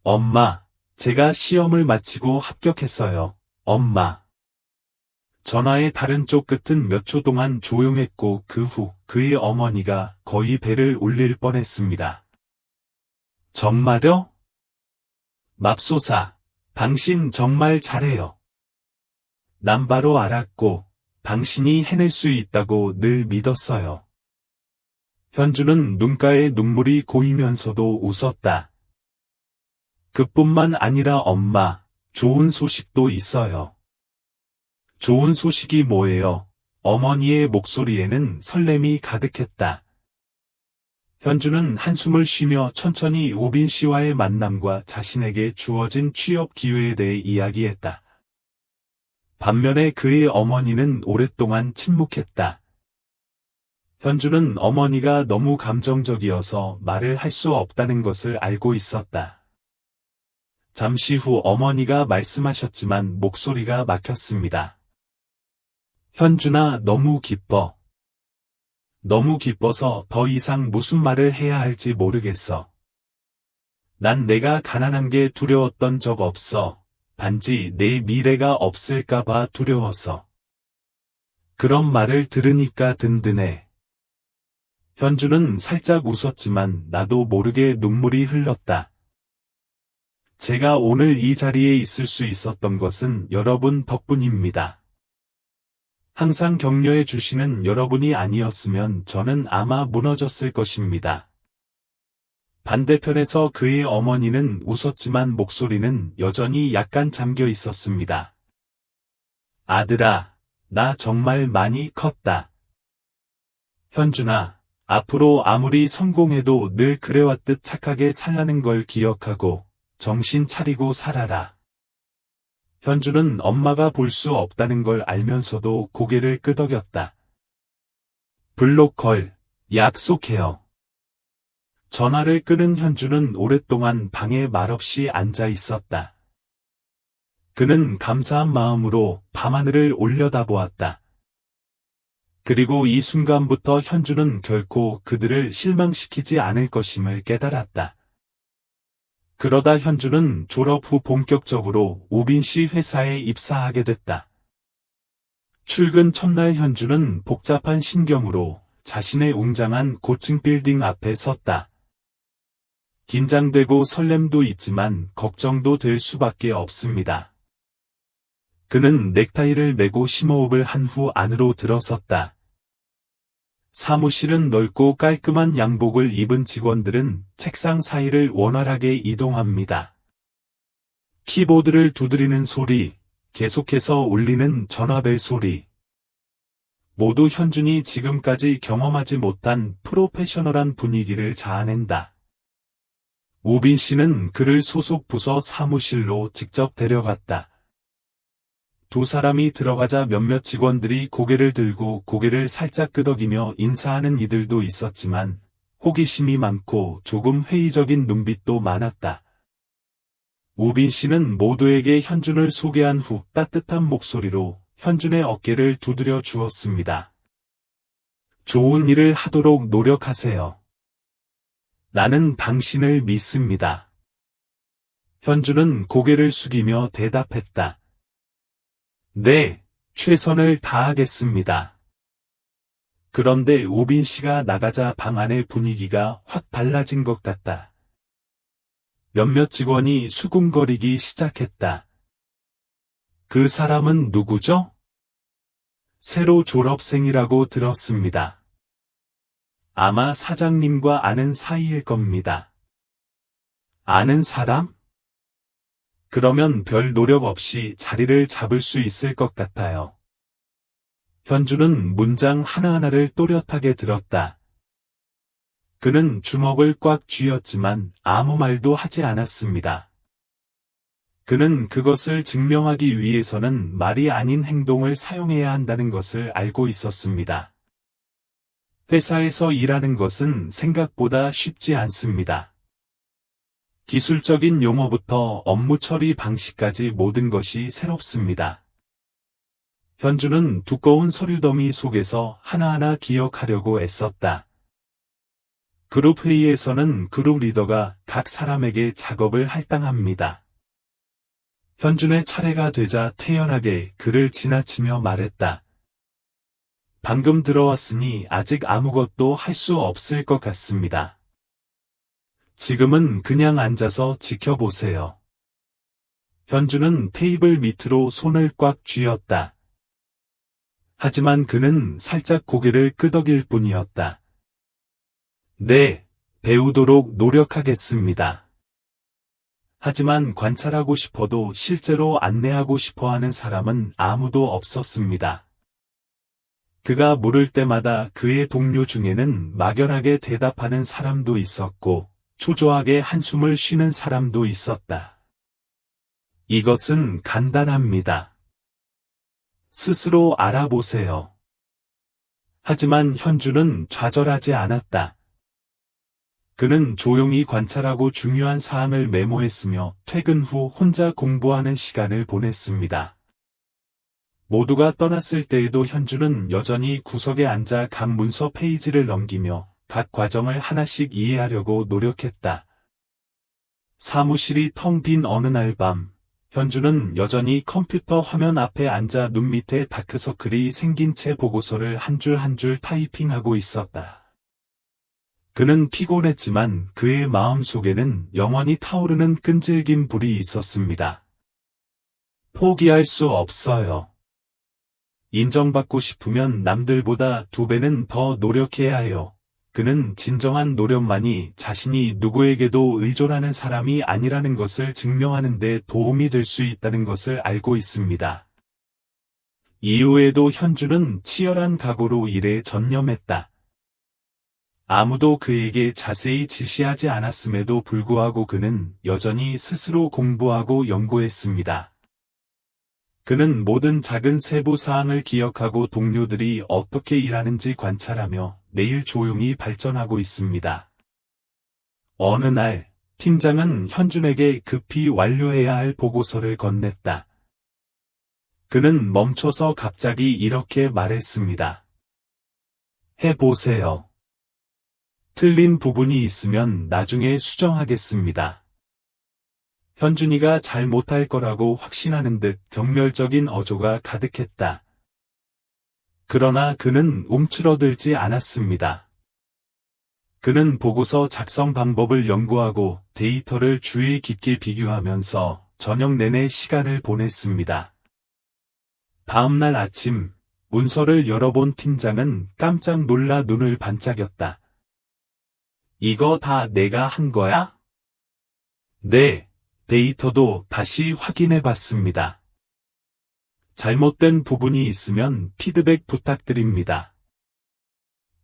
엄마, 제가 시험을 마치고 합격했어요. 엄마. 전화의 다른 쪽 끝은 몇 초 동안 조용했고 그 후 그의 어머니가 거의 배를 올릴 뻔했습니다. 정말요? 맙소사, 당신 정말 잘해요. 난 바로 알았고 당신이 해낼 수 있다고 늘 믿었어요. 현주는 눈가에 눈물이 고이면서도 웃었다. 그뿐만 아니라 엄마, 좋은 소식도 있어요. 좋은 소식이 뭐예요? 어머니의 목소리에는 설렘이 가득했다. 현주는 한숨을 쉬며 천천히 우빈 씨와의 만남과 자신에게 주어진 취업 기회에 대해 이야기했다. 반면에 그의 어머니는 오랫동안 침묵했다. 현주는 어머니가 너무 감정적이어서 말을 할 수 없다는 것을 알고 있었다. 잠시 후 어머니가 말씀하셨지만 목소리가 막혔습니다. 현준아, 너무 기뻐. 너무 기뻐서 더 이상 무슨 말을 해야 할지 모르겠어. 난 내가 가난한 게 두려웠던 적 없어. 단지 내 미래가 없을까봐 두려워서. 그런 말을 들으니까 든든해. 현주는 살짝 웃었지만 나도 모르게 눈물이 흘렀다. 제가 오늘 이 자리에 있을 수 있었던 것은 여러분 덕분입니다. 항상 격려해 주시는 여러분이 아니었으면 저는 아마 무너졌을 것입니다. 반대편에서 그의 어머니는 웃었지만 목소리는 여전히 약간 잠겨 있었습니다. 아들아, 나 정말 많이 컸다. 현준아, 앞으로 아무리 성공해도 늘 그래왔듯 착하게 살라는 걸 기억하고 정신 차리고 살아라. 현주는 엄마가 볼 수 없다는 걸 알면서도 고개를 끄덕였다. 블록걸, 약속해요. 전화를 끊은 현주는 오랫동안 방에 말없이 앉아 있었다. 그는 감사한 마음으로 밤하늘을 올려다보았다. 그리고 이 순간부터 현주는 결코 그들을 실망시키지 않을 것임을 깨달았다. 그러다 현주는 졸업 후 본격적으로 우빈 씨 회사에 입사하게 됐다. 출근 첫날 현주는 복잡한 심경으로 자신의 웅장한 고층 빌딩 앞에 섰다. 긴장되고 설렘도 있지만 걱정도 될 수밖에 없습니다. 그는 넥타이를 매고 심호흡을 한 후 안으로 들어섰다. 사무실은 넓고 깔끔한 양복을 입은 직원들은 책상 사이를 원활하게 이동합니다. 키보드를 두드리는 소리, 계속해서 울리는 전화벨 소리. 모두 현준이 지금까지 경험하지 못한 프로페셔널한 분위기를 자아낸다. 우빈 씨는 그를 소속 부서 사무실로 직접 데려갔다. 두 사람이 들어가자 몇몇 직원들이 고개를 들고 고개를 살짝 끄덕이며 인사하는 이들도 있었지만 호기심이 많고 조금 회의적인 눈빛도 많았다. 우빈 씨는 모두에게 현준을 소개한 후 따뜻한 목소리로 현준의 어깨를 두드려 주었습니다. 좋은 일을 하도록 노력하세요. 나는 당신을 믿습니다. 현준은 고개를 숙이며 대답했다. 네, 최선을 다하겠습니다. 그런데 우빈 씨가 나가자 방 안의 분위기가 확 달라진 것 같다. 몇몇 직원이 수군거리기 시작했다. 그 사람은 누구죠? 새로 졸업생이라고 들었습니다. 아마 사장님과 아는 사이일 겁니다. 아는 사람? 그러면 별 노력 없이 자리를 잡을 수 있을 것 같아요. 현주는 문장 하나하나를 또렷하게 들었다. 그는 주먹을 꽉 쥐었지만 아무 말도 하지 않았습니다. 그는 그것을 증명하기 위해서는 말이 아닌 행동을 사용해야 한다는 것을 알고 있었습니다. 회사에서 일하는 것은 생각보다 쉽지 않습니다. 기술적인 용어부터 업무 처리 방식까지 모든 것이 새롭습니다. 현주는 두꺼운 서류 더미 속에서 하나하나 기억하려고 애썼다. 그룹 회의에서는 그룹 리더가 각 사람에게 작업을 할당합니다. 현준의 차례가 되자 태연하게 그를 지나치며 말했다. 방금 들어왔으니 아직 아무것도 할 수 없을 것 같습니다. 지금은 그냥 앉아서 지켜보세요. 현주는 테이블 밑으로 손을 꽉 쥐었다. 하지만 그는 살짝 고개를 끄덕일 뿐이었다. 네, 배우도록 노력하겠습니다. 하지만 관찰하고 싶어도 실제로 안내하고 싶어 하는 사람은 아무도 없었습니다. 그가 물을 때마다 그의 동료 중에는 막연하게 대답하는 사람도 있었고, 초조하게 한숨을 쉬는 사람도 있었다. 이것은 간단합니다. 스스로 알아보세요. 하지만 현주는 좌절하지 않았다. 그는 조용히 관찰하고 중요한 사항을 메모했으며 퇴근 후 혼자 공부하는 시간을 보냈습니다. 모두가 떠났을 때에도 현주는 여전히 구석에 앉아 각 문서 페이지를 넘기며 각 과정을 하나씩 이해하려고 노력했다. 사무실이 텅 빈 어느 날 밤, 현주는 여전히 컴퓨터 화면 앞에 앉아 눈 밑에 다크서클이 생긴 채 보고서를 한 줄 한 줄 타이핑하고 있었다. 그는 피곤했지만 그의 마음속에는 영원히 타오르는 끈질긴 불이 있었습니다. 포기할 수 없어요. 인정받고 싶으면 남들보다 2배는 더 노력해야 해요. 그는 진정한 노력만이 자신이 누구에게도 의존하는 사람이 아니라는 것을 증명하는 데 도움이 될 수 있다는 것을 알고 있습니다. 이후에도 현주는 치열한 각오로 일에 전념했다. 아무도 그에게 자세히 지시하지 않았음에도 불구하고 그는 여전히 스스로 공부하고 연구했습니다. 그는 모든 작은 세부 사항을 기억하고 동료들이 어떻게 일하는지 관찰하며 매일 조용히 발전하고 있습니다. 어느 날, 팀장은 현준에게 급히 완료해야 할 보고서를 건넸다. 그는 멈춰서 갑자기 이렇게 말했습니다. 해보세요. 틀린 부분이 있으면 나중에 수정하겠습니다. 현준이가 잘 못할 거라고 확신하는 듯 경멸적인 어조가 가득했다. 그러나 그는 움츠러들지 않았습니다. 그는 보고서 작성 방법을 연구하고 데이터를 주의 깊게 비교하면서 저녁 내내 시간을 보냈습니다. 다음날 아침, 문서를 열어본 팀장은 깜짝 놀라 눈을 반짝였다. 이거 다 내가 한 거야? 네, 데이터도 다시 확인해 봤습니다. 잘못된 부분이 있으면 피드백 부탁드립니다.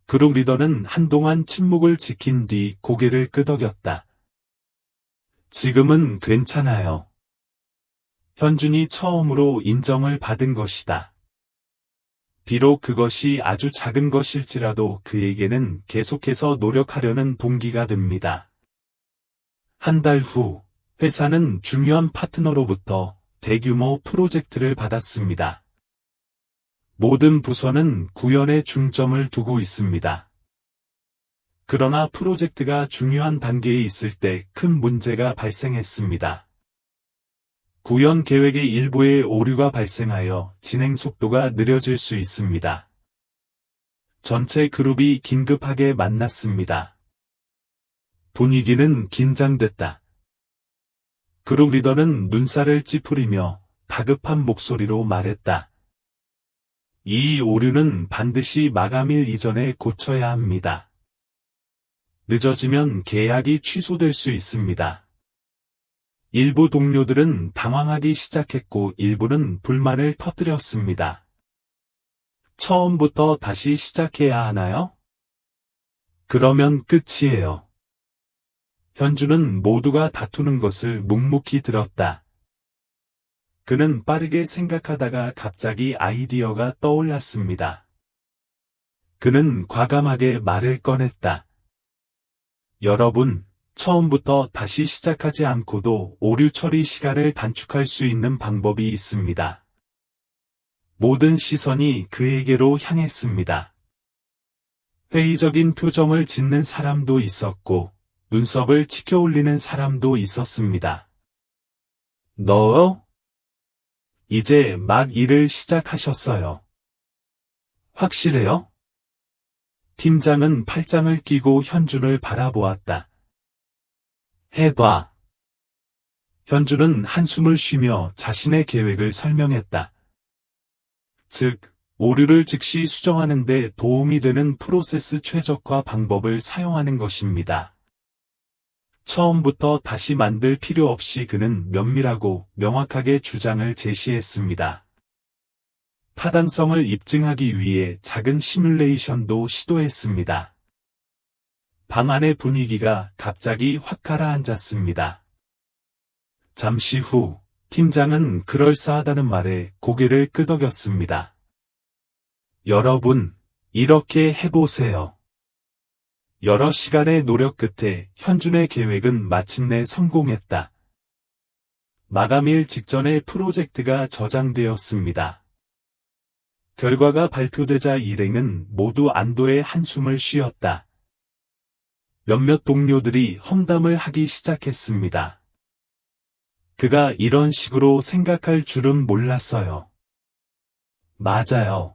그룹 리더는 한동안 침묵을 지킨 뒤 고개를 끄덕였다. 지금은 괜찮아요. 현준이 처음으로 인정을 받은 것이다. 비록 그것이 아주 작은 것일지라도 그에게는 계속해서 노력하려는 동기가 됩니다. 한 달 후, 회사는 중요한 파트너로부터 대규모 프로젝트를 받았습니다. 모든 부서는 구현에 중점을 두고 있습니다. 그러나 프로젝트가 중요한 단계에 있을 때 큰 문제가 발생했습니다. 구현 계획의 일부에 오류가 발생하여 진행 속도가 느려질 수 있습니다. 전체 그룹이 긴급하게 만났습니다. 분위기는 긴장됐다. 그룹 리더는 눈살을 찌푸리며 다급한 목소리로 말했다. 이 오류는 반드시 마감일 이전에 고쳐야 합니다. 늦어지면 계약이 취소될 수 있습니다. 일부 동료들은 당황하기 시작했고 일부는 불만을 터뜨렸습니다. 처음부터 다시 시작해야 하나요? 그러면 끝이에요. 현주는 모두가 다투는 것을 묵묵히 들었다. 그는 빠르게 생각하다가 갑자기 아이디어가 떠올랐습니다. 그는 과감하게 말을 꺼냈다. 여러분, 처음부터 다시 시작하지 않고도 오류 처리 시간을 단축할 수 있는 방법이 있습니다. 모든 시선이 그에게로 향했습니다. 회의적인 표정을 짓는 사람도 있었고, 눈썹을 치켜 올리는 사람도 있었습니다. 너요? 이제 막 일을 시작하셨어요. 확실해요? 팀장은 팔짱을 끼고 현준을 바라보았다. 해봐. 현준은 한숨을 쉬며 자신의 계획을 설명했다. 즉, 오류를 즉시 수정하는 데 도움이 되는 프로세스 최적화 방법을 사용하는 것입니다. 처음부터 다시 만들 필요 없이 그는 면밀하고 명확하게 주장을 제시했습니다. 타당성을 입증하기 위해 작은 시뮬레이션도 시도했습니다. 방 안의 분위기가 갑자기 확 가라앉았습니다. 잠시 후, 팀장은 그럴싸하다는 말에 고개를 끄덕였습니다. 여러분, 이렇게 해보세요. 여러 시간의 노력 끝에 현준의 계획은 마침내 성공했다. 마감일 직전에 프로젝트가 저장되었습니다. 결과가 발표되자 일행은 모두 안도의 한숨을 쉬었다. 몇몇 동료들이 험담을 하기 시작했습니다. 그가 이런 식으로 생각할 줄은 몰랐어요. 맞아요.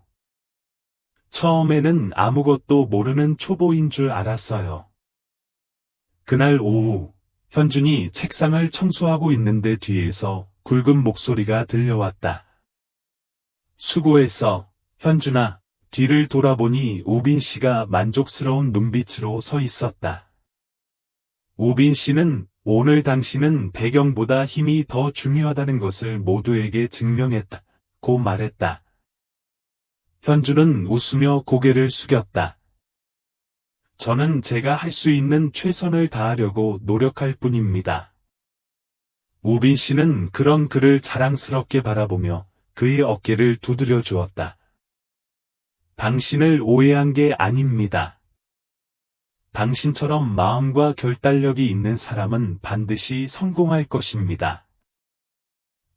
처음에는 아무것도 모르는 초보인 줄 알았어요. 그날 오후, 현준이 책상을 청소하고 있는데 뒤에서 굵은 목소리가 들려왔다. 수고했어, 현준아. 뒤를 돌아보니 우빈 씨가 만족스러운 눈빛으로 서 있었다. 우빈 씨는 오늘 당신은 배경보다 힘이 더 중요하다는 것을 모두에게 증명했다고 말했다. 현준은 웃으며 고개를 숙였다. 저는 제가 할 수 있는 최선을 다하려고 노력할 뿐입니다. 우빈 씨는 그런 그를 자랑스럽게 바라보며 그의 어깨를 두드려 주었다. 당신을 오해한 게 아닙니다. 당신처럼 마음과 결단력이 있는 사람은 반드시 성공할 것입니다.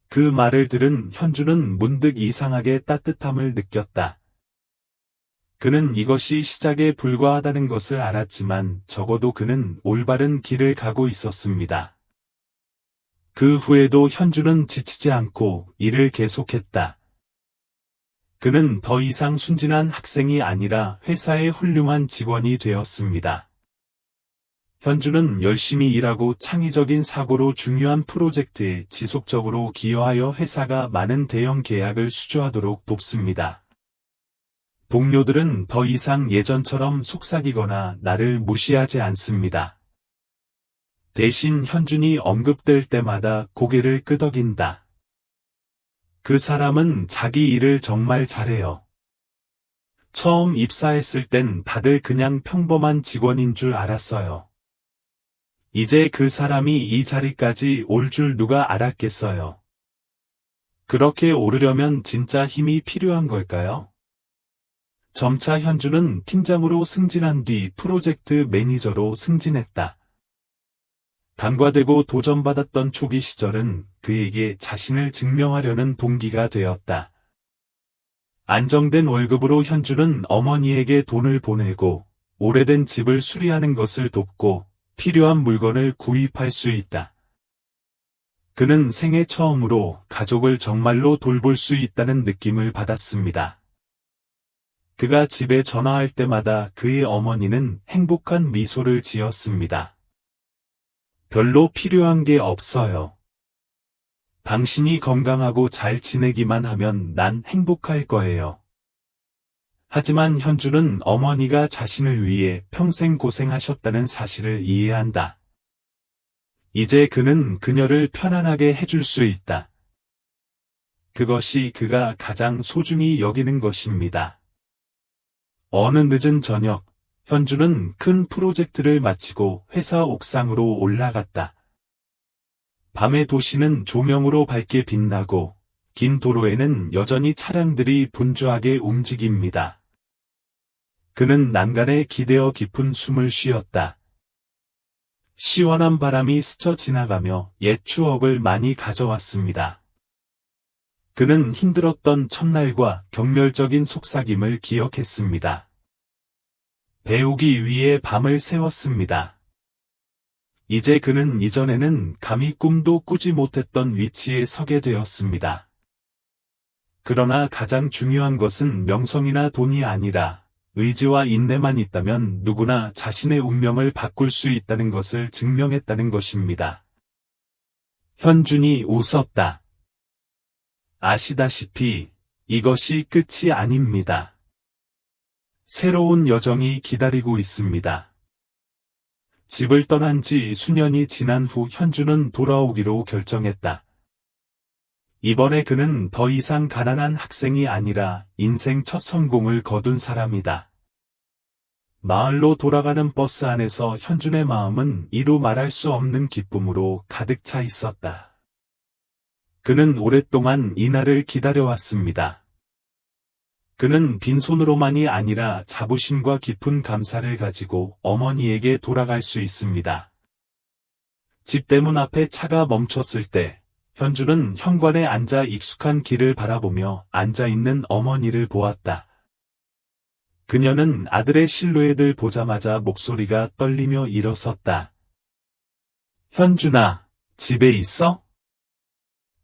그 말을 들은 현준은 문득 이상하게 따뜻함을 느꼈다. 그는 이것이 시작에 불과하다는 것을 알았지만 적어도 그는 올바른 길을 가고 있었습니다. 그 후에도 현준은 지치지 않고 일을 계속했다. 그는 더 이상 순진한 학생이 아니라 회사의 훌륭한 직원이 되었습니다. 현준은 열심히 일하고 창의적인 사고로 중요한 프로젝트에 지속적으로 기여하여 회사가 많은 대형 계약을 수주하도록 돕습니다. 동료들은 더 이상 예전처럼 속삭이거나 나를 무시하지 않습니다. 대신 현준이 언급될 때마다 고개를 끄덕인다. 그 사람은 자기 일을 정말 잘해요. 처음 입사했을 땐 다들 그냥 평범한 직원인 줄 알았어요. 이제 그 사람이 이 자리까지 올 줄 누가 알았겠어요. 그렇게 오르려면 진짜 힘이 필요한 걸까요? 점차 현준은 팀장으로 승진한 뒤 프로젝트 매니저로 승진했다. 간과되고 도전받았던 초기 시절은 그에게 자신을 증명하려는 동기가 되었다. 안정된 월급으로 현준은 어머니에게 돈을 보내고 오래된 집을 수리하는 것을 돕고 필요한 물건을 구입할 수 있다. 그는 생애 처음으로 가족을 정말로 돌볼 수 있다는 느낌을 받았습니다. 그가 집에 전화할 때마다 그의 어머니는 행복한 미소를 지었습니다. 별로 필요한 게 없어요. 당신이 건강하고 잘 지내기만 하면 난 행복할 거예요. 하지만 현준은 어머니가 자신을 위해 평생 고생하셨다는 사실을 이해한다. 이제 그는 그녀를 편안하게 해줄 수 있다. 그것이 그가 가장 소중히 여기는 것입니다. 어느 늦은 저녁, 현준은 큰 프로젝트를 마치고 회사 옥상으로 올라갔다. 밤의 도시는 조명으로 밝게 빛나고 긴 도로에는 여전히 차량들이 분주하게 움직입니다. 그는 난간에 기대어 깊은 숨을 쉬었다. 시원한 바람이 스쳐 지나가며 옛 추억을 많이 가져왔습니다. 그는 힘들었던 첫날과 경멸적인 속삭임을 기억했습니다. 배우기 위해 밤을 새웠습니다. 이제 그는 이전에는 감히 꿈도 꾸지 못했던 위치에 서게 되었습니다. 그러나 가장 중요한 것은 명성이나 돈이 아니라 의지와 인내만 있다면 누구나 자신의 운명을 바꿀 수 있다는 것을 증명했다는 것입니다. 현준이 웃었다. 아시다시피 이것이 끝이 아닙니다. 새로운 여정이 기다리고 있습니다. 집을 떠난 지 수년이 지난 후 현주는 돌아오기로 결정했다. 이번에 그는 더 이상 가난한 학생이 아니라 인생 첫 성공을 거둔 사람이다. 마을로 돌아가는 버스 안에서 현준의 마음은 이루 말할 수 없는 기쁨으로 가득 차 있었다. 그는 오랫동안 이날을 기다려왔습니다. 그는 빈손으로만이 아니라 자부심과 깊은 감사를 가지고 어머니에게 돌아갈 수 있습니다. 집대문 앞에 차가 멈췄을 때 현주는 현관에 앉아 익숙한 길을 바라보며 앉아있는 어머니를 보았다. 그녀는 아들의 실루엣을 보자마자 목소리가 떨리며 일어섰다. 현준아, 집에 있어?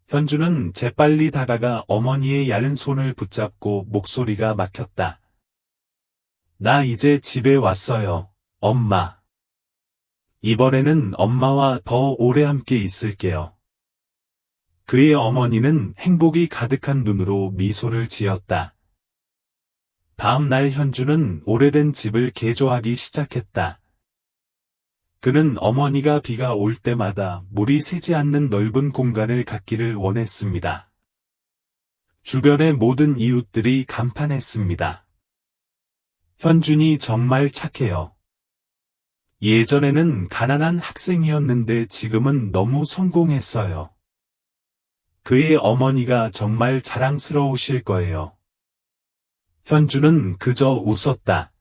현주는 재빨리 다가가 어머니의 야른 손을 붙잡고 목소리가 막혔다. 나 이제 집에 왔어요, 엄마. 이번에는 엄마와 더 오래 함께 있을게요. 그의 어머니는 행복이 가득한 눈으로 미소를 지었다. 다음 날 현주는 오래된 집을 개조하기 시작했다. 그는 어머니가 비가 올 때마다 물이 새지 않는 넓은 공간을 갖기를 원했습니다. 주변의 모든 이웃들이 감탄했습니다. 현준이 정말 착해요. 예전에는 가난한 학생이었는데 지금은 너무 성공했어요. 그의 어머니가 정말 자랑스러우실 거예요. 현주는 그저 웃었다.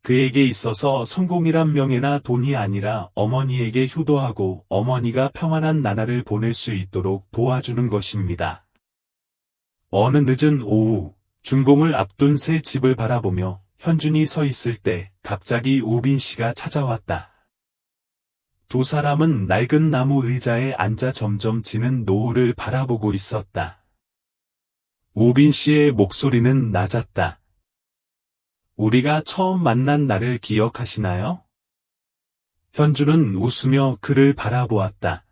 그에게 있어서 성공이란 명예나 돈이 아니라 어머니에게 효도하고 어머니가 평안한 나날을 보낼 수 있도록 도와주는 것입니다. 어느 늦은 오후, 준공을 앞둔 새 집을 바라보며 현준이 서 있을 때 갑자기 우빈 씨가 찾아왔다. 두 사람은 낡은 나무 의자에 앉아 점점 지는 노을을 바라보고 있었다. 우빈 씨의 목소리는 낮았다. 우리가 처음 만난 날을 기억하시나요? 현주는 웃으며 그를 바라보았다.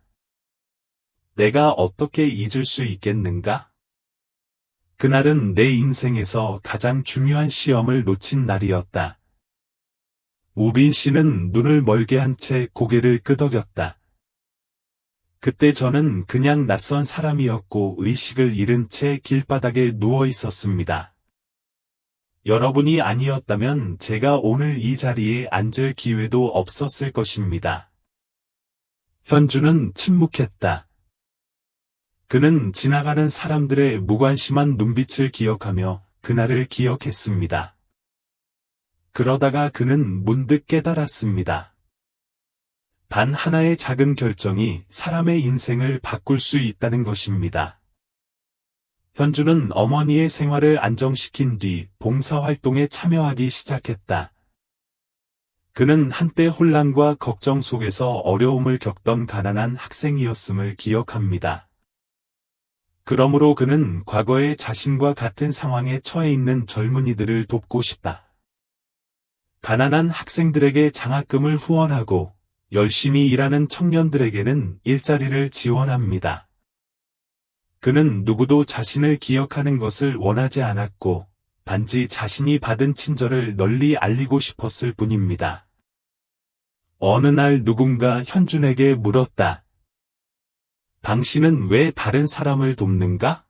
내가 어떻게 잊을 수 있겠는가? 그날은 내 인생에서 가장 중요한 시험을 놓친 날이었다. 우빈 씨는 눈을 멀게 한 채 고개를 끄덕였다. 그때 저는 그냥 낯선 사람이었고 의식을 잃은 채 길바닥에 누워 있었습니다. 여러분이 아니었다면 제가 오늘 이 자리에 앉을 기회도 없었을 것입니다. 현주는 침묵했다. 그는 지나가는 사람들의 무관심한 눈빛을 기억하며 그날을 기억했습니다. 그러다가 그는 문득 깨달았습니다. 단 하나의 작은 결정이 사람의 인생을 바꿀 수 있다는 것입니다. 현주는 어머니의 생활을 안정시킨 뒤 봉사활동에 참여하기 시작했다. 그는 한때 혼란과 걱정 속에서 어려움을 겪던 가난한 학생이었음을 기억합니다. 그러므로 그는 과거의 자신과 같은 상황에 처해 있는 젊은이들을 돕고 싶다. 가난한 학생들에게 장학금을 후원하고 열심히 일하는 청년들에게는 일자리를 지원합니다. 그는 누구도 자신을 기억하는 것을 원하지 않았고 단지 자신이 받은 친절을 널리 알리고 싶었을 뿐입니다. 어느 날 누군가 현준에게 물었다. 당신은 왜 다른 사람을 돕는가?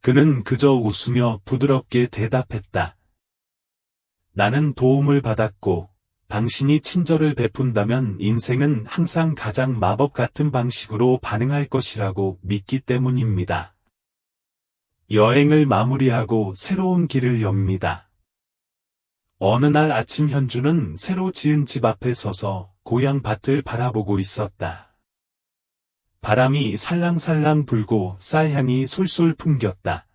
그는 그저 웃으며 부드럽게 대답했다. 나는 도움을 받았고 당신이 친절을 베푼다면 인생은 항상 가장 마법 같은 방식으로 반응할 것이라고 믿기 때문입니다. 여행을 마무리하고 새로운 길을 엽니다. 어느 날 아침 현주는 새로 지은 집 앞에 서서 고향 밭을 바라보고 있었다. 바람이 살랑살랑 불고 쌀향이 솔솔 풍겼다.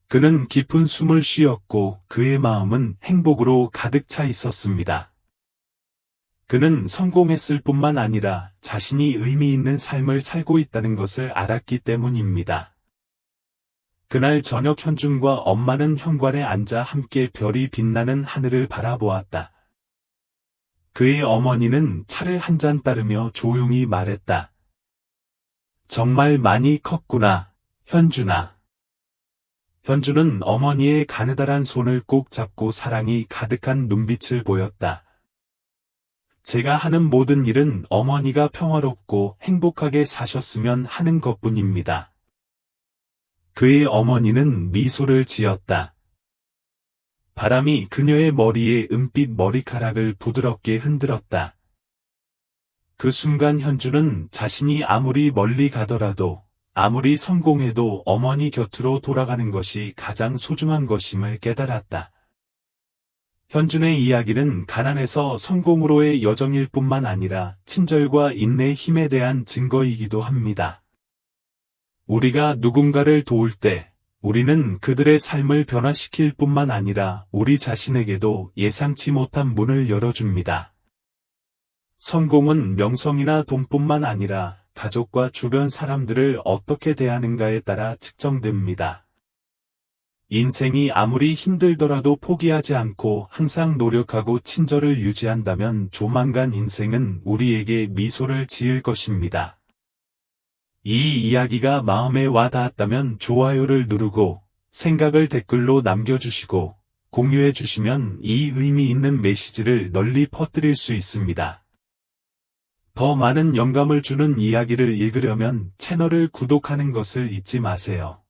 그는 깊은 숨을 쉬었고 그의 마음은 행복으로 가득 차 있었습니다. 그는 성공했을 뿐만 아니라 자신이 의미 있는 삶을 살고 있다는 것을 알았기 때문입니다. 그날 저녁 현준과 엄마는 현관에 앉아 함께 별이 빛나는 하늘을 바라보았다. 그의 어머니는 차를 한 잔 따르며 조용히 말했다. 정말 많이 컸구나, 현준아. 현주는 어머니의 가느다란 손을 꼭 잡고 사랑이 가득한 눈빛을 보였다. 제가 하는 모든 일은 어머니가 평화롭고 행복하게 사셨으면 하는 것뿐입니다. 그의 어머니는 미소를 지었다. 바람이 그녀의 머리에 은빛 머리카락을 부드럽게 흔들었다. 그 순간 현주는 자신이 아무리 멀리 가더라도 아무리 성공해도 어머니 곁으로 돌아가는 것이 가장 소중한 것임을 깨달았다. 현준의 이야기는 가난에서 성공으로의 여정일 뿐만 아니라 친절과 인내의 힘에 대한 증거이기도 합니다. 우리가 누군가를 도울 때 우리는 그들의 삶을 변화시킬 뿐만 아니라 우리 자신에게도 예상치 못한 문을 열어줍니다. 성공은 명성이나 돈뿐만 아니라 가족과 주변 사람들을 어떻게 대하는가에 따라 측정됩니다. 인생이 아무리 힘들더라도 포기하지 않고 항상 노력하고 친절을 유지한다면 조만간 인생은 우리에게 미소를 지을 것입니다. 이 이야기가 마음에 와 닿았다면 좋아요를 누르고 생각을 댓글로 남겨주시고 공유해주시면 이 의미 있는 메시지를 널리 퍼뜨릴 수 있습니다. 더 많은 영감을 주는 이야기를 읽으려면 채널을 구독하는 것을 잊지 마세요.